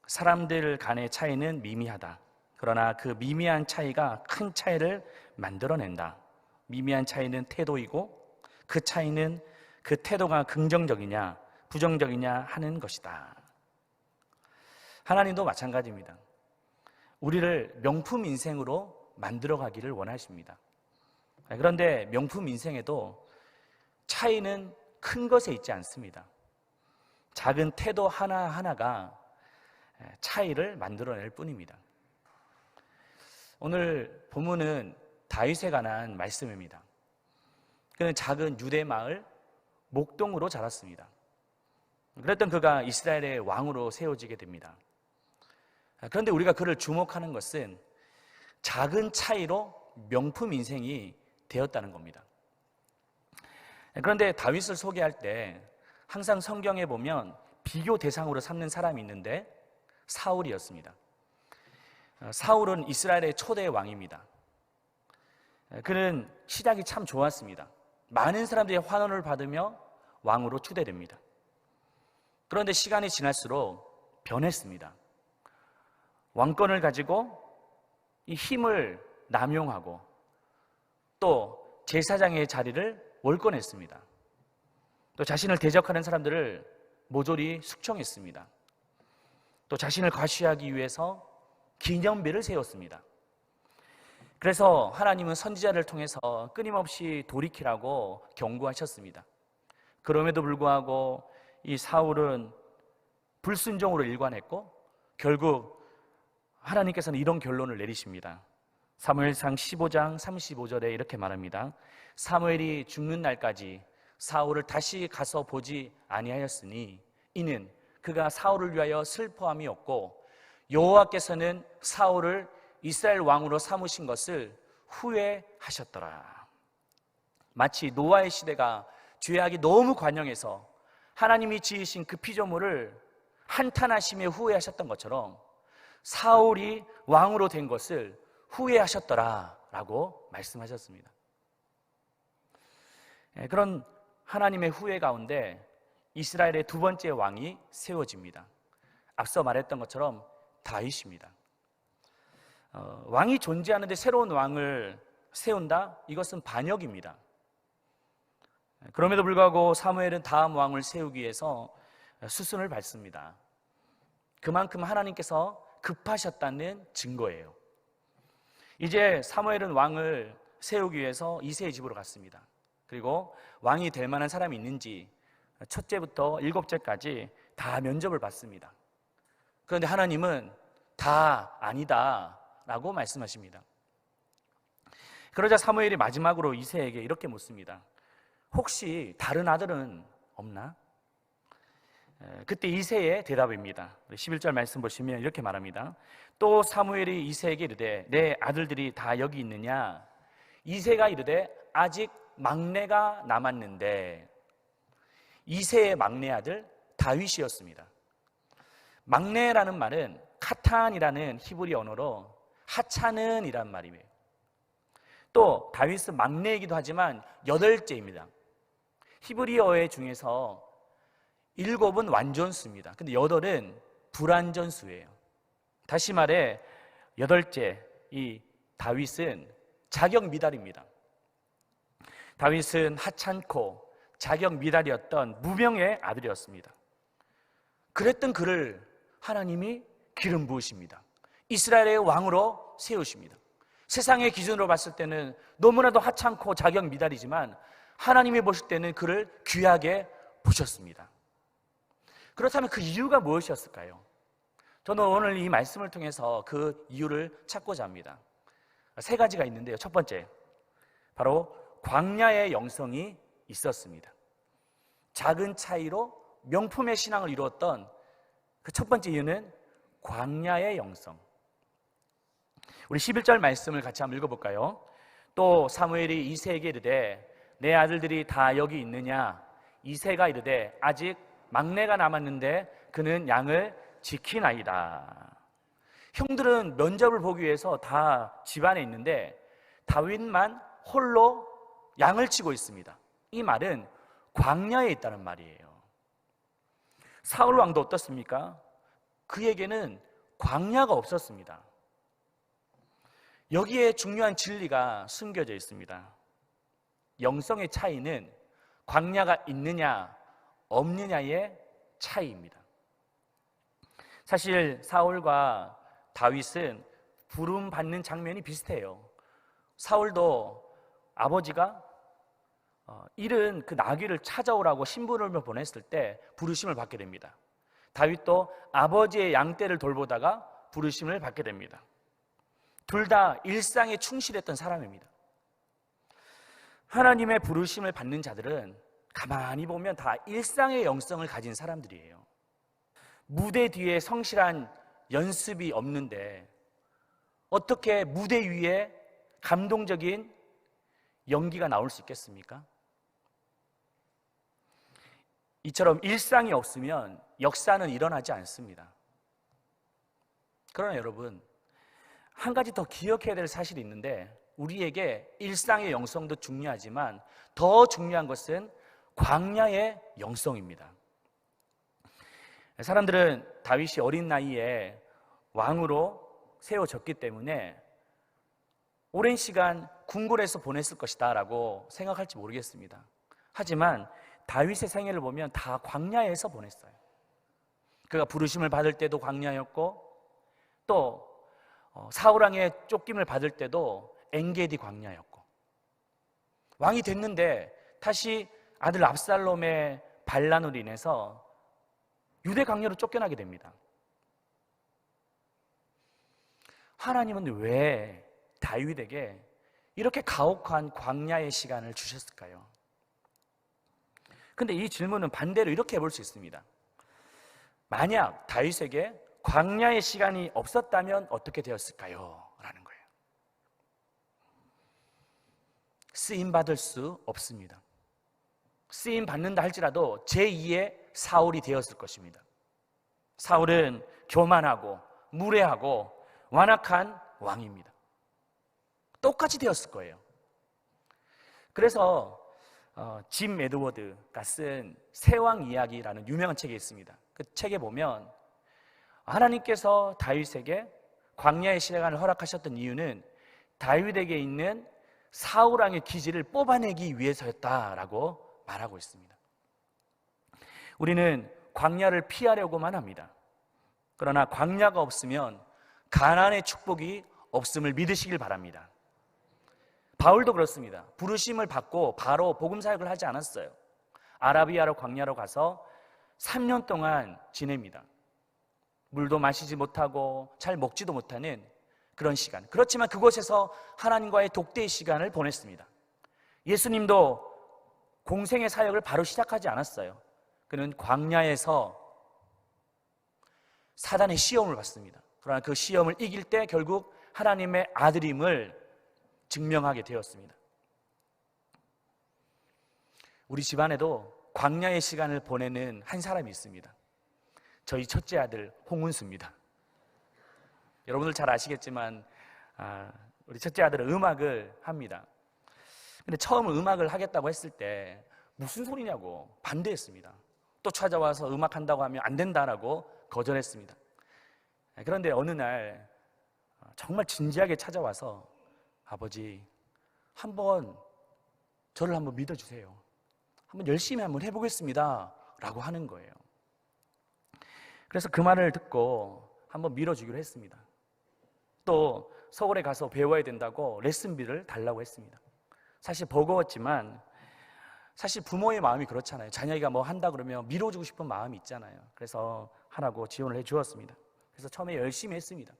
사람들 간의 차이는 미미하다. 그러나 그 미미한 차이가 큰 차이를 만들어낸다. 미미한 차이는 태도이고 그 차이는 그 태도가 긍정적이냐 부정적이냐 하는 것이다. 하나님도 마찬가지입니다. 우리를 명품 인생으로 만들어가기를 원하십니다. 그런데 명품 인생에도 차이는 큰 것에 있지 않습니다. 작은 태도 하나하나가 차이를 만들어낼 뿐입니다. 오늘 본문은 다윗에 관한 말씀입니다. 그는 작은 유대 마을 목동으로 자랐습니다. 그랬던 그가 이스라엘의 왕으로 세워지게 됩니다. 그런데 우리가 그를 주목하는 것은 작은 차이로 명품 인생이 되었다는 겁니다. 그런데 다윗을 소개할 때 항상 성경에 보면 비교 대상으로 삼는 사람이 있는데 사울이었습니다. 사울은 이스라엘의 초대 왕입니다. 그는 시작이 참 좋았습니다. 많은 사람들의 환호를 받으며 왕으로 추대됩니다. 그런데 시간이 지날수록 변했습니다. 왕권을 가지고 이 힘을 남용하고 또 제사장의 자리를 월권했습니다. 또 자신을 대적하는 사람들을 모조리 숙청했습니다. 또 자신을 과시하기 위해서 기념비를 세웠습니다. 그래서 하나님은 선지자를 통해서 끊임없이 돌이키라고 경고하셨습니다. 그럼에도 불구하고 이 사울은 불순종으로 일관했고 결국 하나님께서는 이런 결론을 내리십니다. 사무엘상 15장 35절에 이렇게 말합니다. 사무엘이 죽는 날까지 사울을 다시 가서 보지 아니하였으니 이는 그가 사울을 위하여 슬퍼함이 없고 여호와께서는 사울을 이스라엘 왕으로 삼으신 것을 후회하셨더라. 마치 노아의 시대가 죄악이 너무 관영해서 하나님이 지으신 그 피조물을 한탄하시며 후회하셨던 것처럼 사울이 왕으로 된 것을 후회하셨더라 라고 말씀하셨습니다. 그런 하나님의 후회 가운데 이스라엘의 두 번째 왕이 세워집니다. 앞서 말했던 것처럼 다윗입니다. 왕이 존재하는데 새로운 왕을 세운다? 이것은 반역입니다. 그럼에도 불구하고 사무엘은 다음 왕을 세우기 위해서 수순을 밟습니다. 그만큼 하나님께서 급하셨다는 증거예요. 이제 사무엘은 왕을 세우기 위해서 이새의 집으로 갔습니다. 그리고 왕이 될 만한 사람이 있는지 첫째부터 7째까지 다 면접을 받습니다. 그런데 하나님은 다 아니다 라고 말씀하십니다. 그러자 사무엘이 마지막으로 이새에게 이렇게 묻습니다. 혹시 다른 아들은 없나? 그때 이새의 대답입니다. 11절 말씀 보시면 이렇게 말합니다. 또 사무엘이 이새에게 이르되 내 아들들이 다 여기 있느냐? 이새가 이르되 아직 막내가 남았는데, 이새의 막내 아들 다윗이었습니다. 막내라는 말은 카탄이라는 히브리 언어로 하차는 이란 말이에요. 또 다윗은 막내이기도 하지만 8째입니다. 히브리어의 중에서 7은 완전수입니다. 근데 8은 불완전수예요. 다시 말해 8째 이 다윗은 자격 미달입니다. 다윗은 하찮고 자격 미달이었던 무명의 아들이었습니다. 그랬던 그를 하나님이 기름 부으십니다. 이스라엘의 왕으로 세우십니다. 세상의 기준으로 봤을 때는 너무나도 하찮고 자격 미달이지만 하나님이 보실 때는 그를 귀하게 보셨습니다. 그렇다면 그 이유가 무엇이었을까요? 저는 오늘 이 말씀을 통해서 그 이유를 찾고자 합니다. 3가지가 있는데요. 첫 번째, 바로 광야의 영성이 있었습니다. 작은 차이로 명품의 신앙을 이루었던 그 첫 번째 이유는 광야의 영성. 우리 11절 말씀을 같이 한번 읽어볼까요? 또 사무엘이 이새에게 이르되 내 아들들이 다 여기 있느냐? 이새가 이르되 아직 막내가 남았는데 그는 양을 지키나이다. 형들은 면접을 보기 위해서 다 집안에 있는데 다윗만 홀로 양을 치고 있습니다. 이 말은 광야에 있다는 말이에요. 사울 왕도 어떻습니까? 그에게는 광야가 없었습니다. 여기에 중요한 진리가 숨겨져 있습니다. 영성의 차이는 광야가 있느냐 없느냐의 차이입니다. 사실 사울과 다윗은 부름받는 장면이 비슷해요. 사울도 아버지가 잃은 그 나귀를 찾아오라고 심부름을 보냈을 때 부르심을 받게 됩니다. 다윗도 아버지의 양떼를 돌보다가 부르심을 받게 됩니다. 둘 다 일상에 충실했던 사람입니다. 하나님의 부르심을 받는 자들은 가만히 보면 다 일상의 영성을 가진 사람들이에요. 무대 뒤에 성실한 연습이 없는데 어떻게 무대 위에 감동적인 연기가 나올 수 있겠습니까? 이처럼 일상이 없으면 역사는 일어나지 않습니다. 그러나 여러분, 한 가지 더 기억해야 될 사실이 있는데, 우리에게 일상의 영성도 중요하지만 더 중요한 것은 광야의 영성입니다. 사람들은 다윗이 어린 나이에 왕으로 세워졌기 때문에 오랜 시간 궁궐에서 보냈을 것이다 라고 생각할지 모르겠습니다. 하지만 다윗의 생애를 보면 다 광야에서 보냈어요. 그가 부르심을 받을 때도 광야였고, 또 사울왕의 쫓김을 받을 때도 엔게디 광야였고, 왕이 됐는데 다시 아들 압살롬의 반란으로 인해서 유대 광야로 쫓겨나게 됩니다. 하나님은 왜 다윗에게 이렇게 가혹한 광야의 시간을 주셨을까요? 근데 이 질문은 반대로 이렇게 해볼 수 있습니다. 만약 다윗에게 광야의 시간이 없었다면 어떻게 되었을까요? 라는 거예요. 쓰임받을 수 없습니다. 쓰임받는다 할지라도 제2의 사울이 되었을 것입니다. 사울은 교만하고 무례하고 완악한 왕입니다. 똑같이 되었을 거예요. 그래서 짐 에드워드가 쓴 새왕 이야기라는 유명한 책이 있습니다. 그 책에 보면 하나님께서 다윗에게 광야의 시간을 허락하셨던 이유는 다윗에게 있는 사울왕의 기질을 뽑아내기 위해서였다라고 말하고 있습니다. 우리는 광야를 피하려고만 합니다. 그러나 광야가 없으면 가나안의 축복이 없음을 믿으시길 바랍니다. 바울도 그렇습니다. 부르심을 받고 바로 복음 사역을 하지 않았어요. 아라비아로 광야로 가서 3년 동안 지냅니다. 물도 마시지 못하고 잘 먹지도 못하는 그런 시간. 그렇지만 그곳에서 하나님과의 독대의 시간을 보냈습니다. 예수님도 공생의 사역을 바로 시작하지 않았어요. 그는 광야에서 사단의 시험을 받습니다. 그러나 그 시험을 이길 때 결국 하나님의 아들임을 증명하게 되었습니다. 우리 집안에도 광야의 시간을 보내는 한 사람이 있습니다. 저희 첫째 아들 홍은수입니다. 여러분들 잘 아시겠지만 우리 첫째 아들은 음악을 합니다. 근데 처음 음악을 하겠다고 했을 때 무슨 소리냐고 반대했습니다. 또 찾아와서 음악한다고 하면 안 된다라고 거절했습니다. 그런데 어느 날 정말 진지하게 찾아와서 아버지, 저를 한번 믿어주세요. 한번 열심히 한번 해보겠습니다 라고 하는 거예요. 그래서 그 말을 듣고 한번 밀어주기로 했습니다. 또 서울에 가서 배워야 된다고 레슨비를 달라고 했습니다. 사실 버거웠지만 사실 부모의 마음이 그렇잖아요. 자녀가 뭐 한다 그러면 밀어주고 싶은 마음이 있잖아요. 그래서 하라고 지원을 해주었습니다. 그래서 처음에 열심히 했습니다.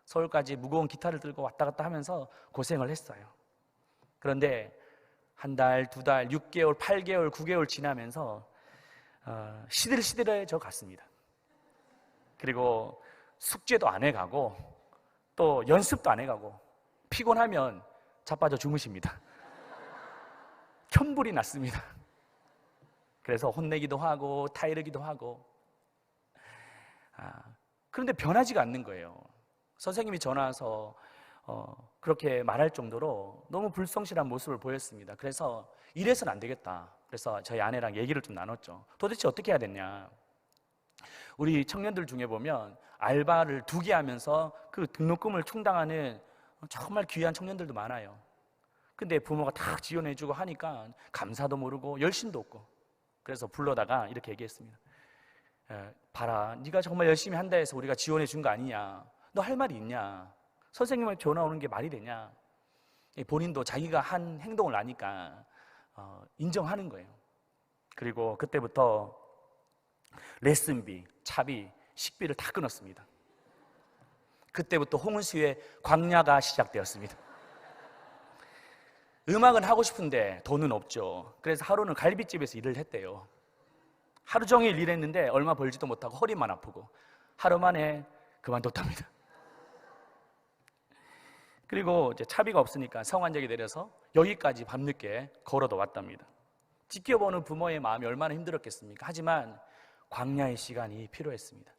서울까지 무거운 기타를 들고 왔다 갔다 하면서 고생을 했어요. 그런데 한 달, 두 달, 6개월, 8개월, 9개월 지나면서 시들시들해져 갔습니다. 그리고 숙제도 안 해가고 또 연습도 안 해가고 피곤하면 자빠져 주무십니다. 현불이 났습니다. 그래서 혼내기도 하고 타이르기도 하고 그런데 변하지가 않는 거예요. 선생님이 전화 와서 그렇게 말할 정도로 너무 불성실한 모습을 보였습니다. 그래서 이래서는 안 되겠다. 그래서 저희 아내랑 얘기를 좀 나눴죠. 도대체 어떻게 해야 되냐. 우리 청년들 중에 보면 알바를 2개 하면서 그 등록금을 충당하는 정말 귀한 청년들도 많아요. 근데 부모가 다 지원해주고 하니까 감사도 모르고 열심도 없고, 그래서 불러다가 이렇게 얘기했습니다. 봐라, 네가 정말 열심히 한다 해서 우리가 지원해 준 거 아니냐. 너 할 말이 있냐. 선생님한테 전화 오는 게 말이 되냐. 본인도 자기가 한 행동을 아니까 인정하는 거예요. 그리고 그때부터 레슨비, 차비, 식비를 다 끊었습니다. 그때부터 홍은수의 광야가 시작되었습니다. 음악은 하고 싶은데 돈은 없죠. 그래서 하루는 갈비집에서 일을 했대요. 하루 종일 일했는데 얼마 벌지도 못하고 허리만 아프고 하루 만에 그만뒀답니다. 그리고 이제 차비가 없으니까 성환역에 내려서 여기까지 밤늦게 걸어도 왔답니다. 지켜보는 부모의 마음이 얼마나 힘들었겠습니까? 하지만 광야의 시간이 필요했습니다.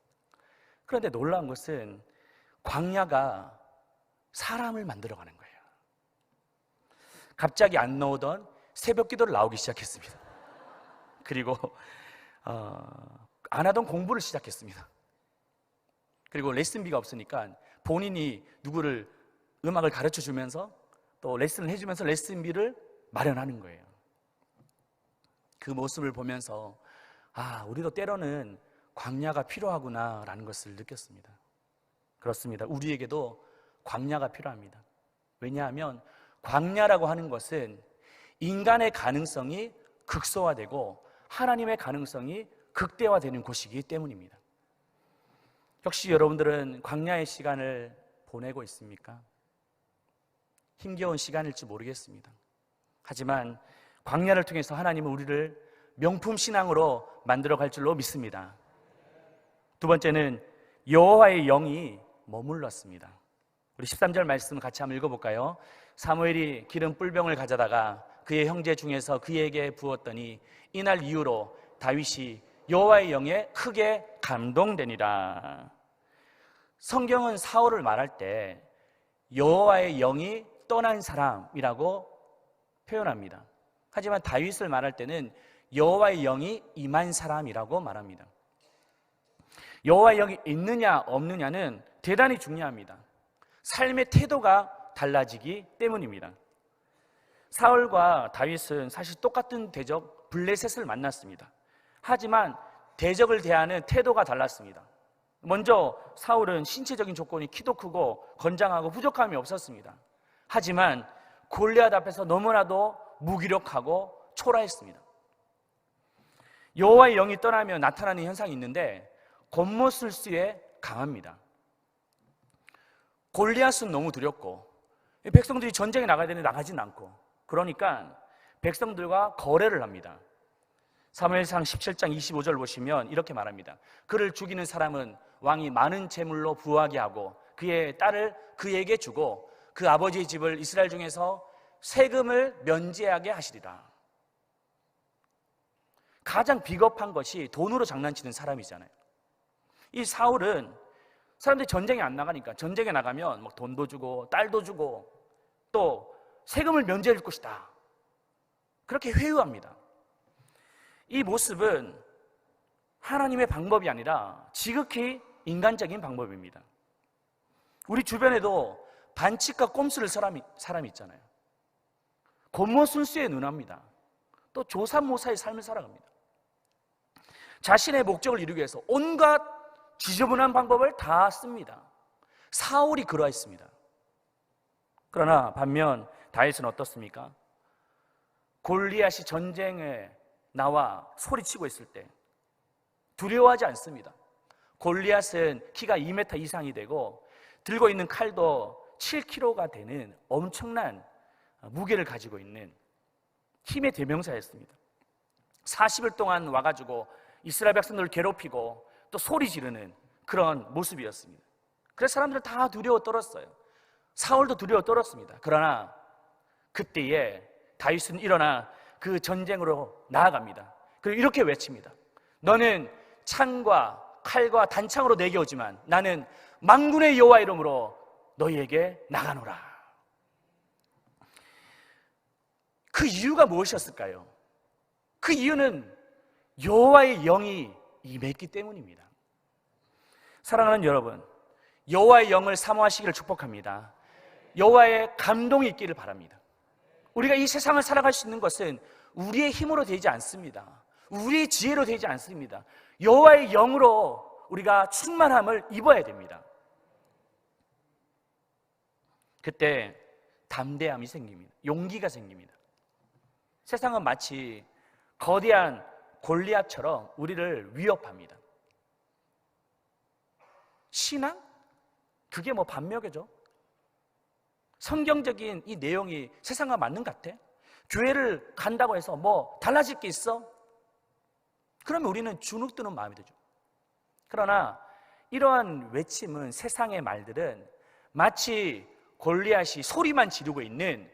그런데 놀라운 것은 광야가 사람을 만들어가는 거예요. 갑자기 안 나오던 새벽 기도를 나오기 시작했습니다. 그리고 안 하던 공부를 시작했습니다. 그리고 레슨비가 없으니까 본인이 누구를 음악을 가르쳐 주면서 또 레슨을 해주면서 레슨비를 마련하는 거예요. 그 모습을 보면서 우리도 때로는 광야가 필요하구나라는 것을 느꼈습니다. 그렇습니다. 우리에게도 광야가 필요합니다. 왜냐하면 광야라고 하는 것은 인간의 가능성이 극소화되고 하나님의 가능성이 극대화되는 곳이기 때문입니다. 혹시 여러분들은 광야의 시간을 보내고 있습니까? 힘겨운 시간일지 모르겠습니다. 하지만 광야를 통해서 하나님은 우리를 명품 신앙으로 만들어갈 줄로 믿습니다. 두 번째는 여호와의 영이 머물렀습니다. 우리 13절 말씀 같이 한번 읽어볼까요? 사무엘이 기름 뿔병을 가져다가 그의 형제 중에서 그에게 부었더니 이날 이후로 다윗이 여호와의 영에 크게 감동되니라. 성경은 사울을 말할 때 여호와의 영이 떠난 사람이라고 표현합니다. 하지만 다윗을 말할 때는 여호와의 영이 임한 사람이라고 말합니다. 여호와의 영이 있느냐 없느냐는 대단히 중요합니다. 삶의 태도가 달라지기 때문입니다. 사울과 다윗은 사실 똑같은 대적 블레셋을 만났습니다. 하지만 대적을 대하는 태도가 달랐습니다. 먼저 사울은 신체적인 조건이 키도 크고 건장하고 부족함이 없었습니다. 하지만 골리앗 앞에서 너무나도 무기력하고 초라했습니다. 여호와의 영이 떠나면 나타나는 현상이 있는데 겉모술수에 강합니다. 골리앗은 너무 두렵고 백성들이 전쟁에 나가야 되는데 나가진 않고, 그러니까 백성들과 거래를 합니다. 사무엘상 17장 25절 보시면 이렇게 말합니다. 그를 죽이는 사람은 왕이 많은 재물로 부하게 하고 그의 딸을 그에게 주고 그 아버지의 집을 이스라엘 중에서 세금을 면제하게 하시리라. 가장 비겁한 것이 돈으로 장난치는 사람이잖아요. 이 사울은 사람들이 전쟁에 안 나가니까 전쟁에 나가면 막 돈도 주고 딸도 주고 또 세금을 면제해 줄 것이다. 그렇게 회유합니다. 이 모습은 하나님의 방법이 아니라 지극히 인간적인 방법입니다. 우리 주변에도 반칙과 꼼수를 사람이 있잖아요. 곤모순수에 눈합니다. 또 조삼모사의 삶을 살아갑니다. 자신의 목적을 이루기 위해서 온갖 지저분한 방법을 다 씁니다. 사울이 그러했습니다. 그러나 반면 다윗은 어떻습니까? 골리앗이 전쟁에 나와 소리치고 있을 때 두려워하지 않습니다. 골리앗은 키가 2m 이상이 되고 들고 있는 칼도 7kg가 되는 엄청난 무게를 가지고 있는 힘의 대명사였습니다. 40일 동안 와가지고 이스라엘 백성들을 괴롭히고 또 소리 지르는 그런 모습이었습니다. 그래서 사람들은 다 두려워 떨었어요. 사울도 두려워 떨었습니다. 그러나 그때에 다윗은 일어나 그 전쟁으로 나아갑니다. 그리고 이렇게 외칩니다. 너는 창과 칼과 단창으로 내게 오지만 나는 만군의 여호와 이름으로 너희에게 나가노라. 그 이유가 무엇이었을까요? 그 이유는 여호와의 영이 임했기 때문입니다. 사랑하는 여러분, 여호와의 영을 사모하시기를 축복합니다. 여호와의 감동이 있기를 바랍니다. 우리가 이 세상을 살아갈 수 있는 것은 우리의 힘으로 되지 않습니다. 우리의 지혜로 되지 않습니다. 여호와의 영으로 우리가 충만함을 입어야 됩니다. 그때 담대함이 생깁니다. 용기가 생깁니다. 세상은 마치 거대한 골리앗처럼 우리를 위협합니다. 신앙? 그게 뭐 반면교죠? 성경적인 이 내용이 세상과 맞는 것 같아? 교회를 간다고 해서 뭐 달라질 게 있어? 그러면 우리는 주눅 드는 마음이 되죠. 그러나 이러한 외침은, 세상의 말들은 마치 골리앗이 소리만 지르고 있는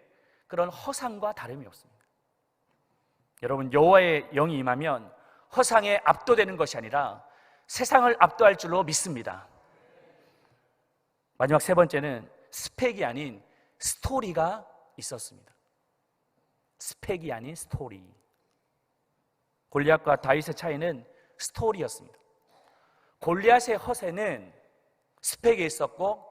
그런 허상과 다름이 없습니다. 여러분, 여호와의 영이 임하면 허상에 압도되는 것이 아니라 세상을 압도할 줄로 믿습니다. 마지막 세 번째는 스펙이 아닌 스토리가 있었습니다. 스펙이 아닌 스토리. 골리앗과 다윗의 차이는 스토리였습니다. 골리앗의 허세는 스펙에 있었고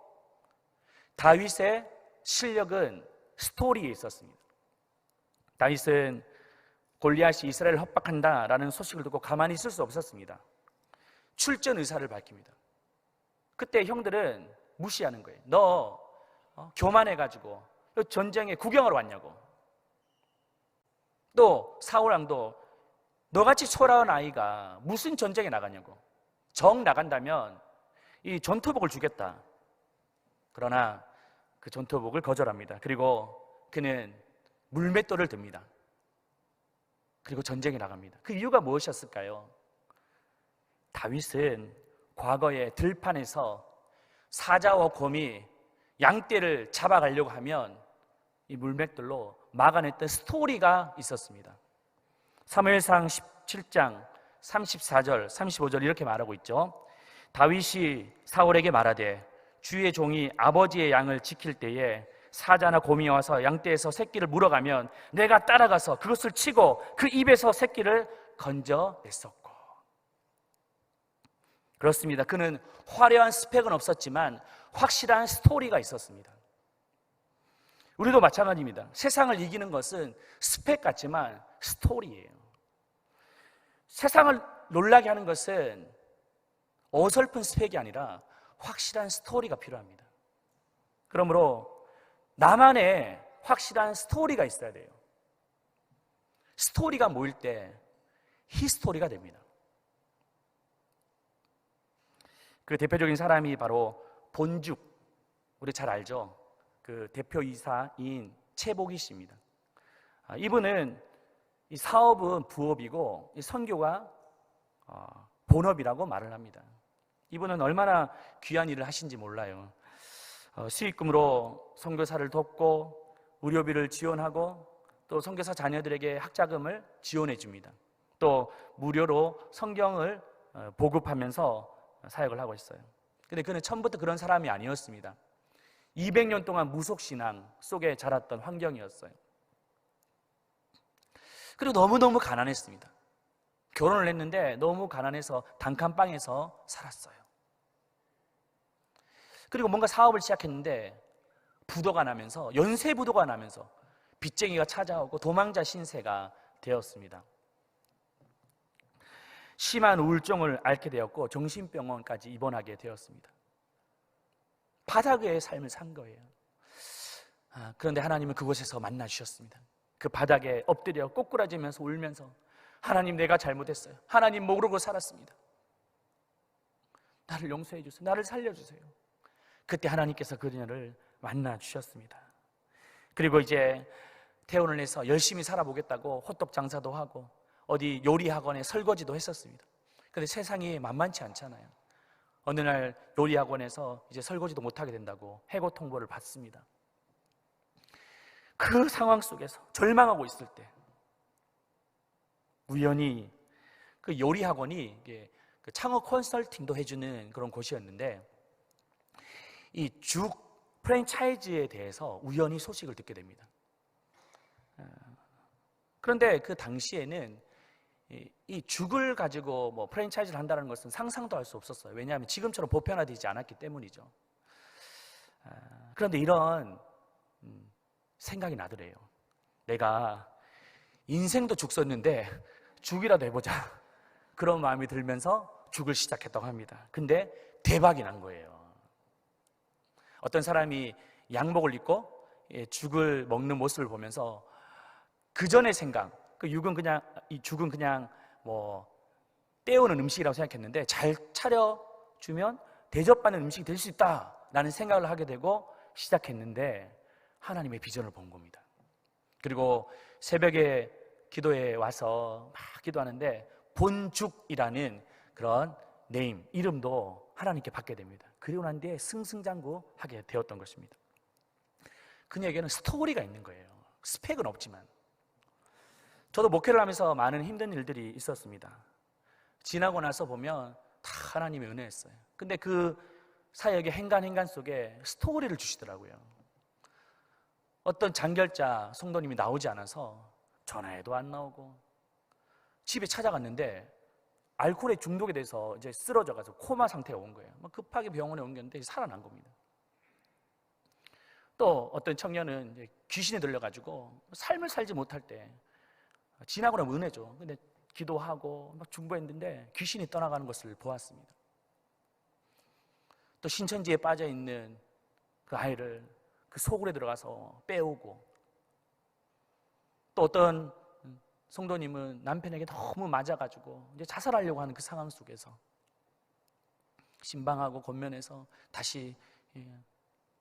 다윗의 실력은 스토리에 있었습니다. 다윗은 골리앗이 이스라엘을 협박한다라는 소식을 듣고 가만히 있을 수 없었습니다. 출전 의사를 밝힙니다. 그때 형들은 무시하는 거예요. 너 교만해가지고 전쟁에 구경하러 왔냐고. 또 사울왕도 너같이 초라한 아이가 무슨 전쟁에 나가냐고. 정 나간다면 이 전투복을 주겠다. 그러나 그 전투복을 거절합니다. 그리고 그는 물맷돌을 듭니다. 그리고 전쟁에 나갑니다. 그 이유가 무엇이었을까요? 다윗은 과거에 들판에서 사자와 곰이 양떼를 잡아가려고 하면 이 물맷돌로 막아냈던 스토리가 있었습니다. 사무엘상 17장 34절, 35절 이렇게 말하고 있죠. 다윗이 사울에게 말하되 주의 종이 아버지의 양을 지킬 때에 사자나 곰이 와서 양떼에서 새끼를 물어가면 내가 따라가서 그것을 치고 그 입에서 새끼를 건져냈었고. 그렇습니다. 그는 화려한 스펙은 없었지만 확실한 스토리가 있었습니다. 우리도 마찬가지입니다. 세상을 이기는 것은 스펙 같지만 스토리예요. 세상을 놀라게 하는 것은 어설픈 스펙이 아니라 확실한 스토리가 필요합니다. 그러므로 나만의 확실한 스토리가 있어야 돼요. 스토리가 모일 때 히스토리가 됩니다. 그 대표적인 사람이 바로 본죽, 우리 잘 알죠? 그 대표이사인 최복희 씨입니다. 이분은 이 사업은 부업이고 이 선교가 본업이라고 말을 합니다. 이분은 얼마나 귀한 일을 하신지 몰라요. 수익금으로 선교사를 돕고 의료비를 지원하고 또 선교사 자녀들에게 학자금을 지원해 줍니다. 또 무료로 성경을 보급하면서 사역을 하고 있어요. 근데 그는 처음부터 그런 사람이 아니었습니다. 200년 동안 무속신앙 속에 자랐던 환경이었어요. 그리고 너무너무 가난했습니다. 결혼을 했는데 너무 가난해서 단칸방에서 살았어요. 그리고 뭔가 사업을 시작했는데 부도가 나면서, 연쇄 부도가 나면서 빚쟁이가 찾아오고 도망자 신세가 되었습니다. 심한 우울증을 앓게 되었고 정신병원까지 입원하게 되었습니다. 바닥의 삶을 산 거예요. 그런데 하나님은 그곳에서 만나 주셨습니다. 그 바닥에 엎드려 꼬꾸라지면서 울면서, 하나님, 내가 잘못했어요. 하나님, 모르고 살았습니다. 나를 용서해 주세요. 나를 살려주세요. 그때 하나님께서 그녀를 만나 주셨습니다. 그리고 이제 퇴원을 해서 열심히 살아보겠다고 호떡 장사도 하고 어디 요리 학원에 설거지도 했었습니다. 그런데 세상이 만만치 않잖아요. 어느 날 요리 학원에서 이제 설거지도 못하게 된다고 해고 통보를 받습니다. 그 상황 속에서 절망하고 있을 때 우연히 그 요리 학원이 그 창업 컨설팅도 해주는 그런 곳이었는데, 이 죽 프랜차이즈에 대해서 우연히 소식을 듣게 됩니다. 그런데 그 당시에는 이 죽을 가지고 뭐 프랜차이즈를 한다는 것은 상상도 할 수 없었어요. 왜냐하면 지금처럼 보편화되지 않았기 때문이죠. 그런데 이런 생각이 나더래요. 내가 인생도 죽 썼는데 죽이라도 해보자, 그런 마음이 들면서 죽을 시작했다고 합니다. 근데 대박이 난 거예요. 어떤 사람이 양복을 입고 죽을 먹는 모습을 보면서 그 전의 생각, 이 죽은 그냥 뭐 때우는 음식이라고 생각했는데 잘 차려주면 대접받는 음식이 될 수 있다라는 생각을 하게 되고 시작했는데 하나님의 비전을 본 겁니다. 그리고 새벽에 기도에 와서 막 기도하는데 본죽이라는 그런 네임, 이름도 하나님께 받게 됩니다. 그리고 난 뒤에 승승장구하게 되었던 것입니다. 그녀에게는 스토리가 있는 거예요. 스펙은 없지만. 저도 목회를 하면서 많은 힘든 일들이 있었습니다. 지나고 나서 보면 다 하나님의 은혜였어요. 근데 그 사역의 행간 속에 스토리를 주시더라고요. 어떤 장결자 성도님이 나오지 않아서 전화해도 안 나오고, 집에 찾아갔는데 알코올에 중독이 돼서 이제 쓰러져가지고 코마 상태가 온 거예요. 급하게 병원에 옮겼는데 살아난 겁니다. 또 어떤 청년은 이제 귀신이 들려가지고 삶을 살지 못할 때, 지나고 나면 은혜죠. 근데 기도하고 막 중보했는데 귀신이 떠나가는 것을 보았습니다. 또 신천지에 빠져 있는 그 아이를 그 소굴에 들어가서 빼오고, 또 어떤 성도님은 남편에게 너무 맞아가지고 이제 자살하려고 하는 그 상황 속에서 신방하고 권면해서 다시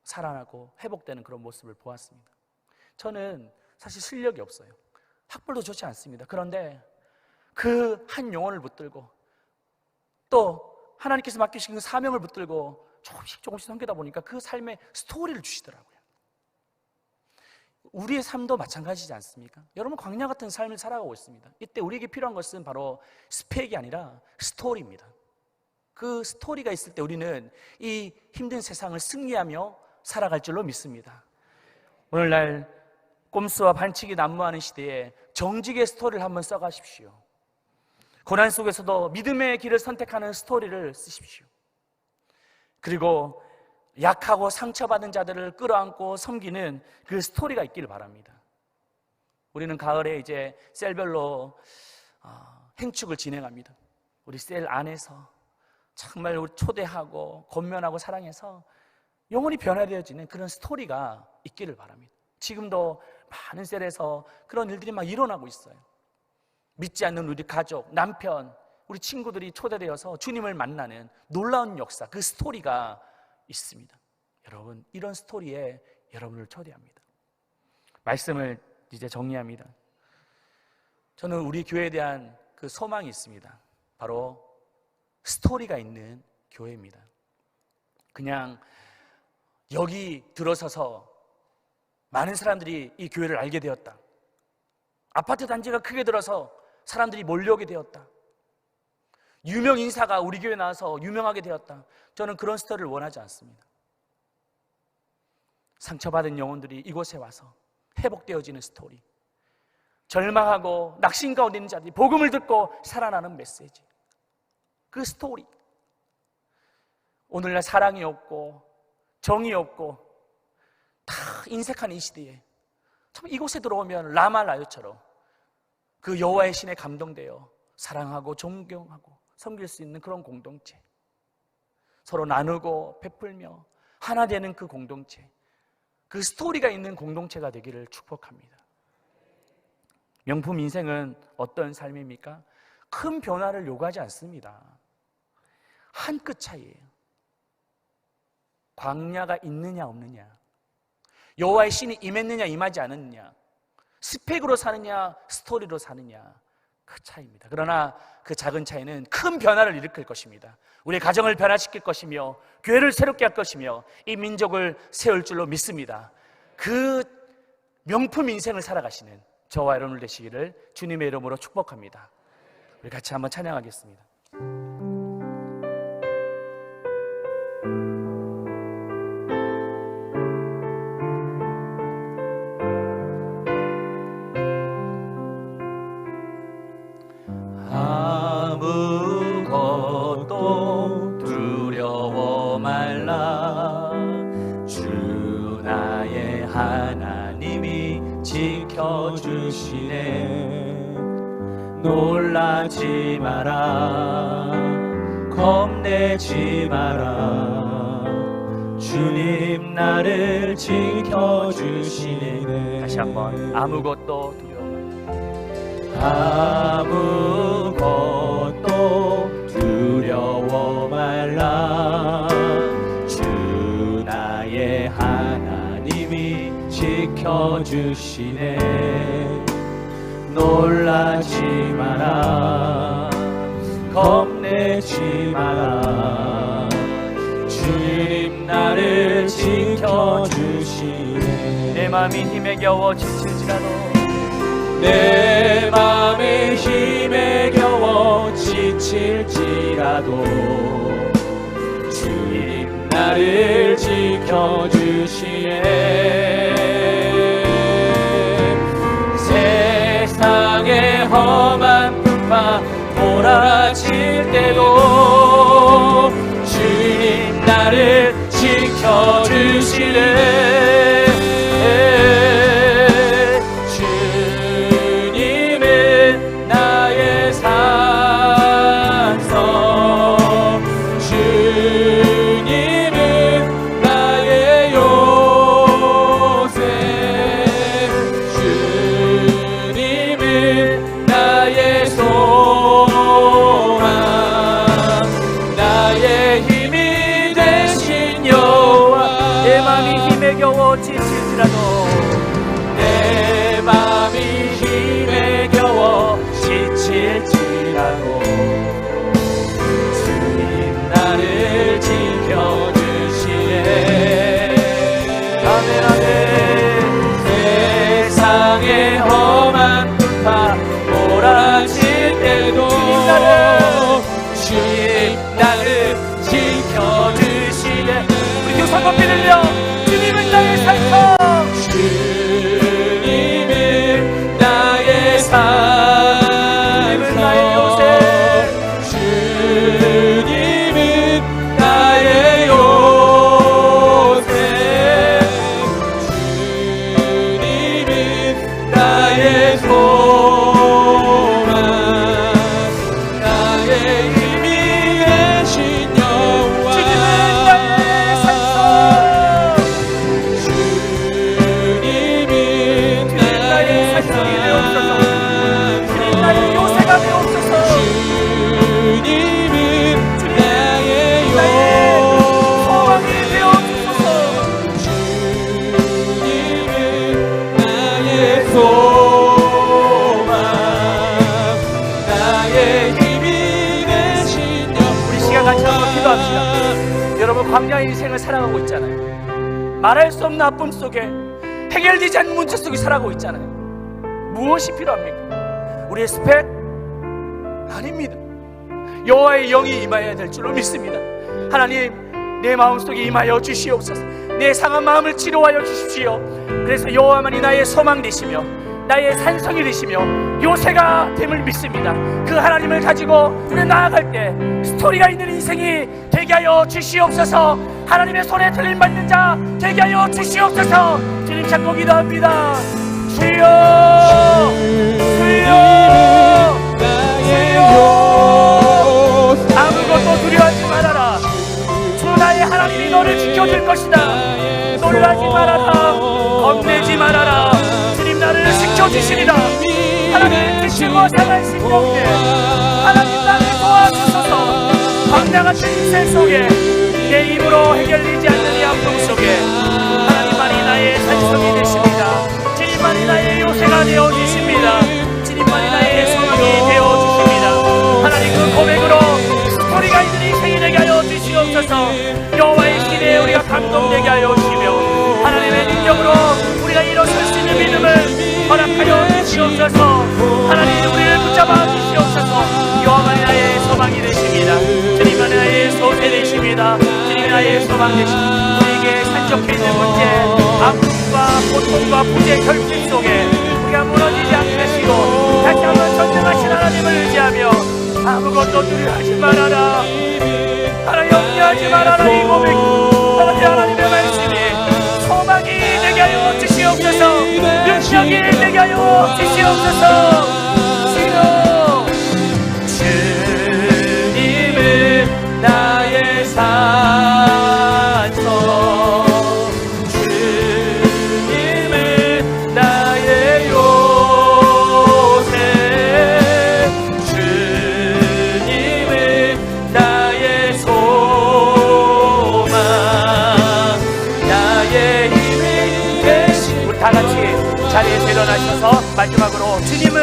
살아나고 회복되는 그런 모습을 보았습니다. 저는 사실 실력이 없어요. 학벌도 좋지 않습니다. 그런데 그 한 영혼을 붙들고 또 하나님께서 맡기신 그 사명을 붙들고 조금씩 섬기다 보니까 그 삶의 스토리를 주시더라고요. 우리의 삶도 마찬가지지 않습니까? 여러분, 광야 같은 삶을 살아가고 있습니다. 이때 우리에게 필요한 것은 바로 스펙이 아니라 스토리입니다. 그 스토리가 있을 때 우리는 이 힘든 세상을 승리하며 살아갈 줄로 믿습니다. 오늘날 꼼수와 반칙이 난무하는 시대에 정직의 스토리를 한번 써가십시오. 고난 속에서도 믿음의 길을 선택하는 스토리를 쓰십시오. 그리고 약하고 상처받은 자들을 끌어안고 섬기는 그 스토리가 있기를 바랍니다. 우리는 가을에 이제 셀별로 행축을 진행합니다. 우리 셀 안에서 정말 우리 초대하고 권면하고 사랑해서 영혼이 변화되어지는 그런 스토리가 있기를 바랍니다. 지금도 많은 셀에서 그런 일들이 막 일어나고 있어요. 믿지 않는 우리 가족, 남편, 우리 친구들이 초대되어서 주님을 만나는 놀라운 역사, 그 스토리가 있습니다. 여러분, 이런 스토리에 여러분을 초대합니다. 말씀을 이제 정리합니다. 저는 우리 교회에 대한 그 소망이 있습니다. 바로 스토리가 있는 교회입니다. 그냥 여기 들어서서 많은 사람들이 이 교회를 알게 되었다. 아파트 단지가 크게 들어서 사람들이 몰려오게 되었다. 유명 인사가 우리 교회에 나와서 유명하게 되었다. 저는 그런 스토리를 원하지 않습니다. 상처받은 영혼들이 이곳에 와서 회복되어지는 스토리, 절망하고 낙심 가운데 있는 자들이 복음을 듣고 살아나는 메시지, 그 스토리. 오늘날 사랑이 없고 정이 없고 다 인색한 이 시대에 참 이곳에 들어오면 라말라요처럼 그 여호와의 신에 감동되어 사랑하고 존경하고 섬길 수 있는 그런 공동체, 서로 나누고 베풀며 하나 되는 그 공동체, 그 스토리가 있는 공동체가 되기를 축복합니다. 명품 인생은 어떤 삶입니까? 큰 변화를 요구하지 않습니다. 한 끗 차이예요. 광야가 있느냐 없느냐, 여호와의 신이 임했느냐 임하지 않았느냐, 스펙으로 사느냐 스토리로 사느냐, 그 차이입니다. 그러나 그 작은 차이는 큰 변화를 일으킬 것입니다. 우리의 가정을 변화시킬 것이며 교회를 새롭게 할 것이며 이 민족을 세울 줄로 믿습니다. 그 명품 인생을 살아가시는 저와 여러분 되시기를 주님의 이름으로 축복합니다. 우리 같이 한번 찬양하겠습니다. 아무것도 두려워 말라. 주 나의 하나님이 지켜주시네. 놀라지 마라, 겁내지 마라. 주님 나를 지켜주시네. 다시 한번 아무것도 두려워 아무것도 두려워 말라. 주 나의 하나님이 지켜주시네. 놀라지 마라, 겁내지 마라. 주님 나를 지켜주시네. 내 마음이 힘에 겨워 지칠지라도, 내 맘에 힘에 겨워 지칠지라도 주님 나를 지켜주시네. 세상의 험한 풍파 몰아칠 때도 주님 나를 지켜주시네. 내 마음이 힘에 겨워 지칠지라도 주님 나를 지켜주시네. 아멘 아멘. 세상의 험한 풍파 몰아칠 때도 주님 나를 지켜주시네. 우리 교사 높이 들려 주님은 나의 살터, 주님은 나의 산성, 나의 요새, 주님은 나의 요새, 주님은 나의 소망, 나의 힘이 되신 여호와. 주님은 나의 산성, 기도합시다. 여러분, 광야 인생을 살아가고 있잖아요. 말할 수 없는 아픔 속에, 해결되지 않는 문제 속에 살아가고 있잖아요. 무엇이 필요합니까? 우리의 스펙? 아닙니다. 여호와의 영이 임하여야 될 줄로 믿습니다. 하나님, 내 마음속에 임하여 주시옵소서. 내 상한 마음을 치료하여 주십시오. 그래서 여호와만이 나의 소망 되시며 나의 산성이 되시며 요새가 됨을 믿습니다. 그 하나님을 가지고 우리 나아갈 때 스토리가 있는 인생이 되게 하여 주시옵소서. 하나님의 손에 들림받는 자 되게 하여 주시옵소서. 주님 찾고 기도합니다. 주여, 주여, 주여. 아무것도 두려워하지 말아라. 주 나의 하나님이 너를 지켜줄 것이다. 놀라지 말아라. 겁내지 말아라. 주님 나를 지켜주시리라. 하나님 지치고 상한 심령에 하나님 나를 도와주소서. 광야 같은 인생 속에 내 힘으로 해결되지 않는 이 아픔 속에 하나님만이 나의 산성이 되십니다. 주님만이 나의 요새가 되어주십니다. 주님만이 나의 소망이 되어주십니다. 하나님, 그 고백으로 스토리가 있는 인생이 되게 하여 주시옵소서. 여호와의 신에 우리가 감동되게 하여 주시며 하나님의 능력으로 우리가 일어설 수 있는 믿음을 허락하여 주시옵소서. 하나님, 우리를 붙잡아 주시옵소서. 여호와만이 나의 소망이 되십니다. 주님만이 나의 소새 되십니다. 주님이 나의 소망 되십니다. 우리에게 산적해 있는 문제, 아픔과 고통과 부재 결핍 속에 우리가 무너지지 않게 하시고 다시 한번 전능하신 하나님을 의지하며 아무것도 두려워하지 말아라. 하나님, 염려하지 말아라. 이 고백 하나님의 말씀이 소망이 되게 하여 주시옵소서. 능력이 되게 하여 주시옵소서. 주님은 나의 산성, 주님은 나의 요새, 주님은 나의 소망, 나의 힘이 되시. 우리 다 같이 자리에서 일어나셔서 마지막으로 주님은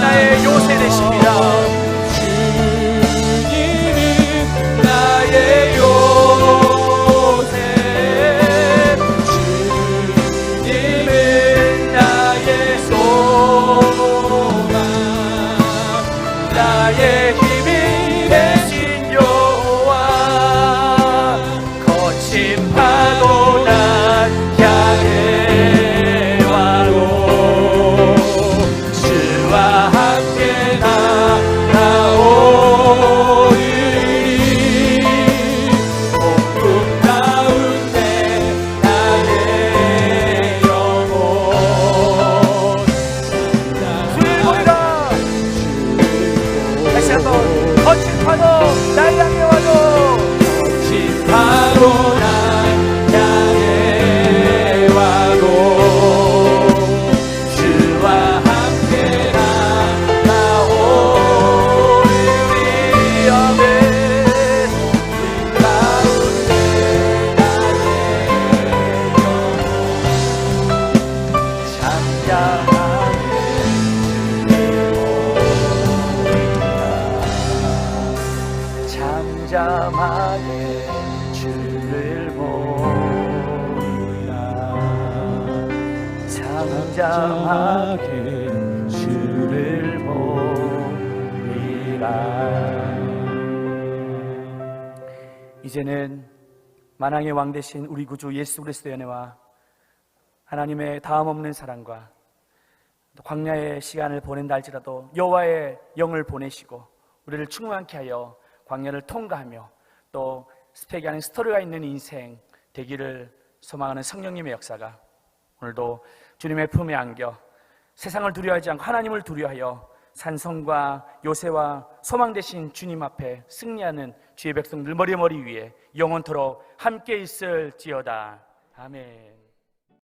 나의 요새 되십니다. 주님은 나의 요새, 주님은 나의 소망, 나의 힘이 되신 여호와. 거친 파도 난 향해 와도 주와 함께 나아오리니 폭풍 가운데 나의 영혼 주를 보리라. 다시 한번. 거친 파도 날 향해 와도, 거친 파도 날 향해 와도 주와 함께 나아오리니. 아멘. 가운데 나의 영혼 잠잠하게 주를 보리라. 잠잠하게 주를 보리라. 이제는 만왕의 왕 되신 우리 구주 예수 그리스도의 은혜와 하나님의 다음 없는 사랑과 광야의 시간을 보낸다 할지라도 여호와의 영을 보내시고 우리를 충만케 하여 광야를 통과하며 또 스펙이 아닌 스토리가 있는 인생 되기를 소망하는 성령님의 역사가 오늘도 주님의 품에 안겨 세상을 두려워하지 않고 하나님을 두려워하여 산성과 요새와 소망 되신 주님 앞에 승리하는 주의 백성들 머리 위에 영원토록 함께 있을지어다. 아멘.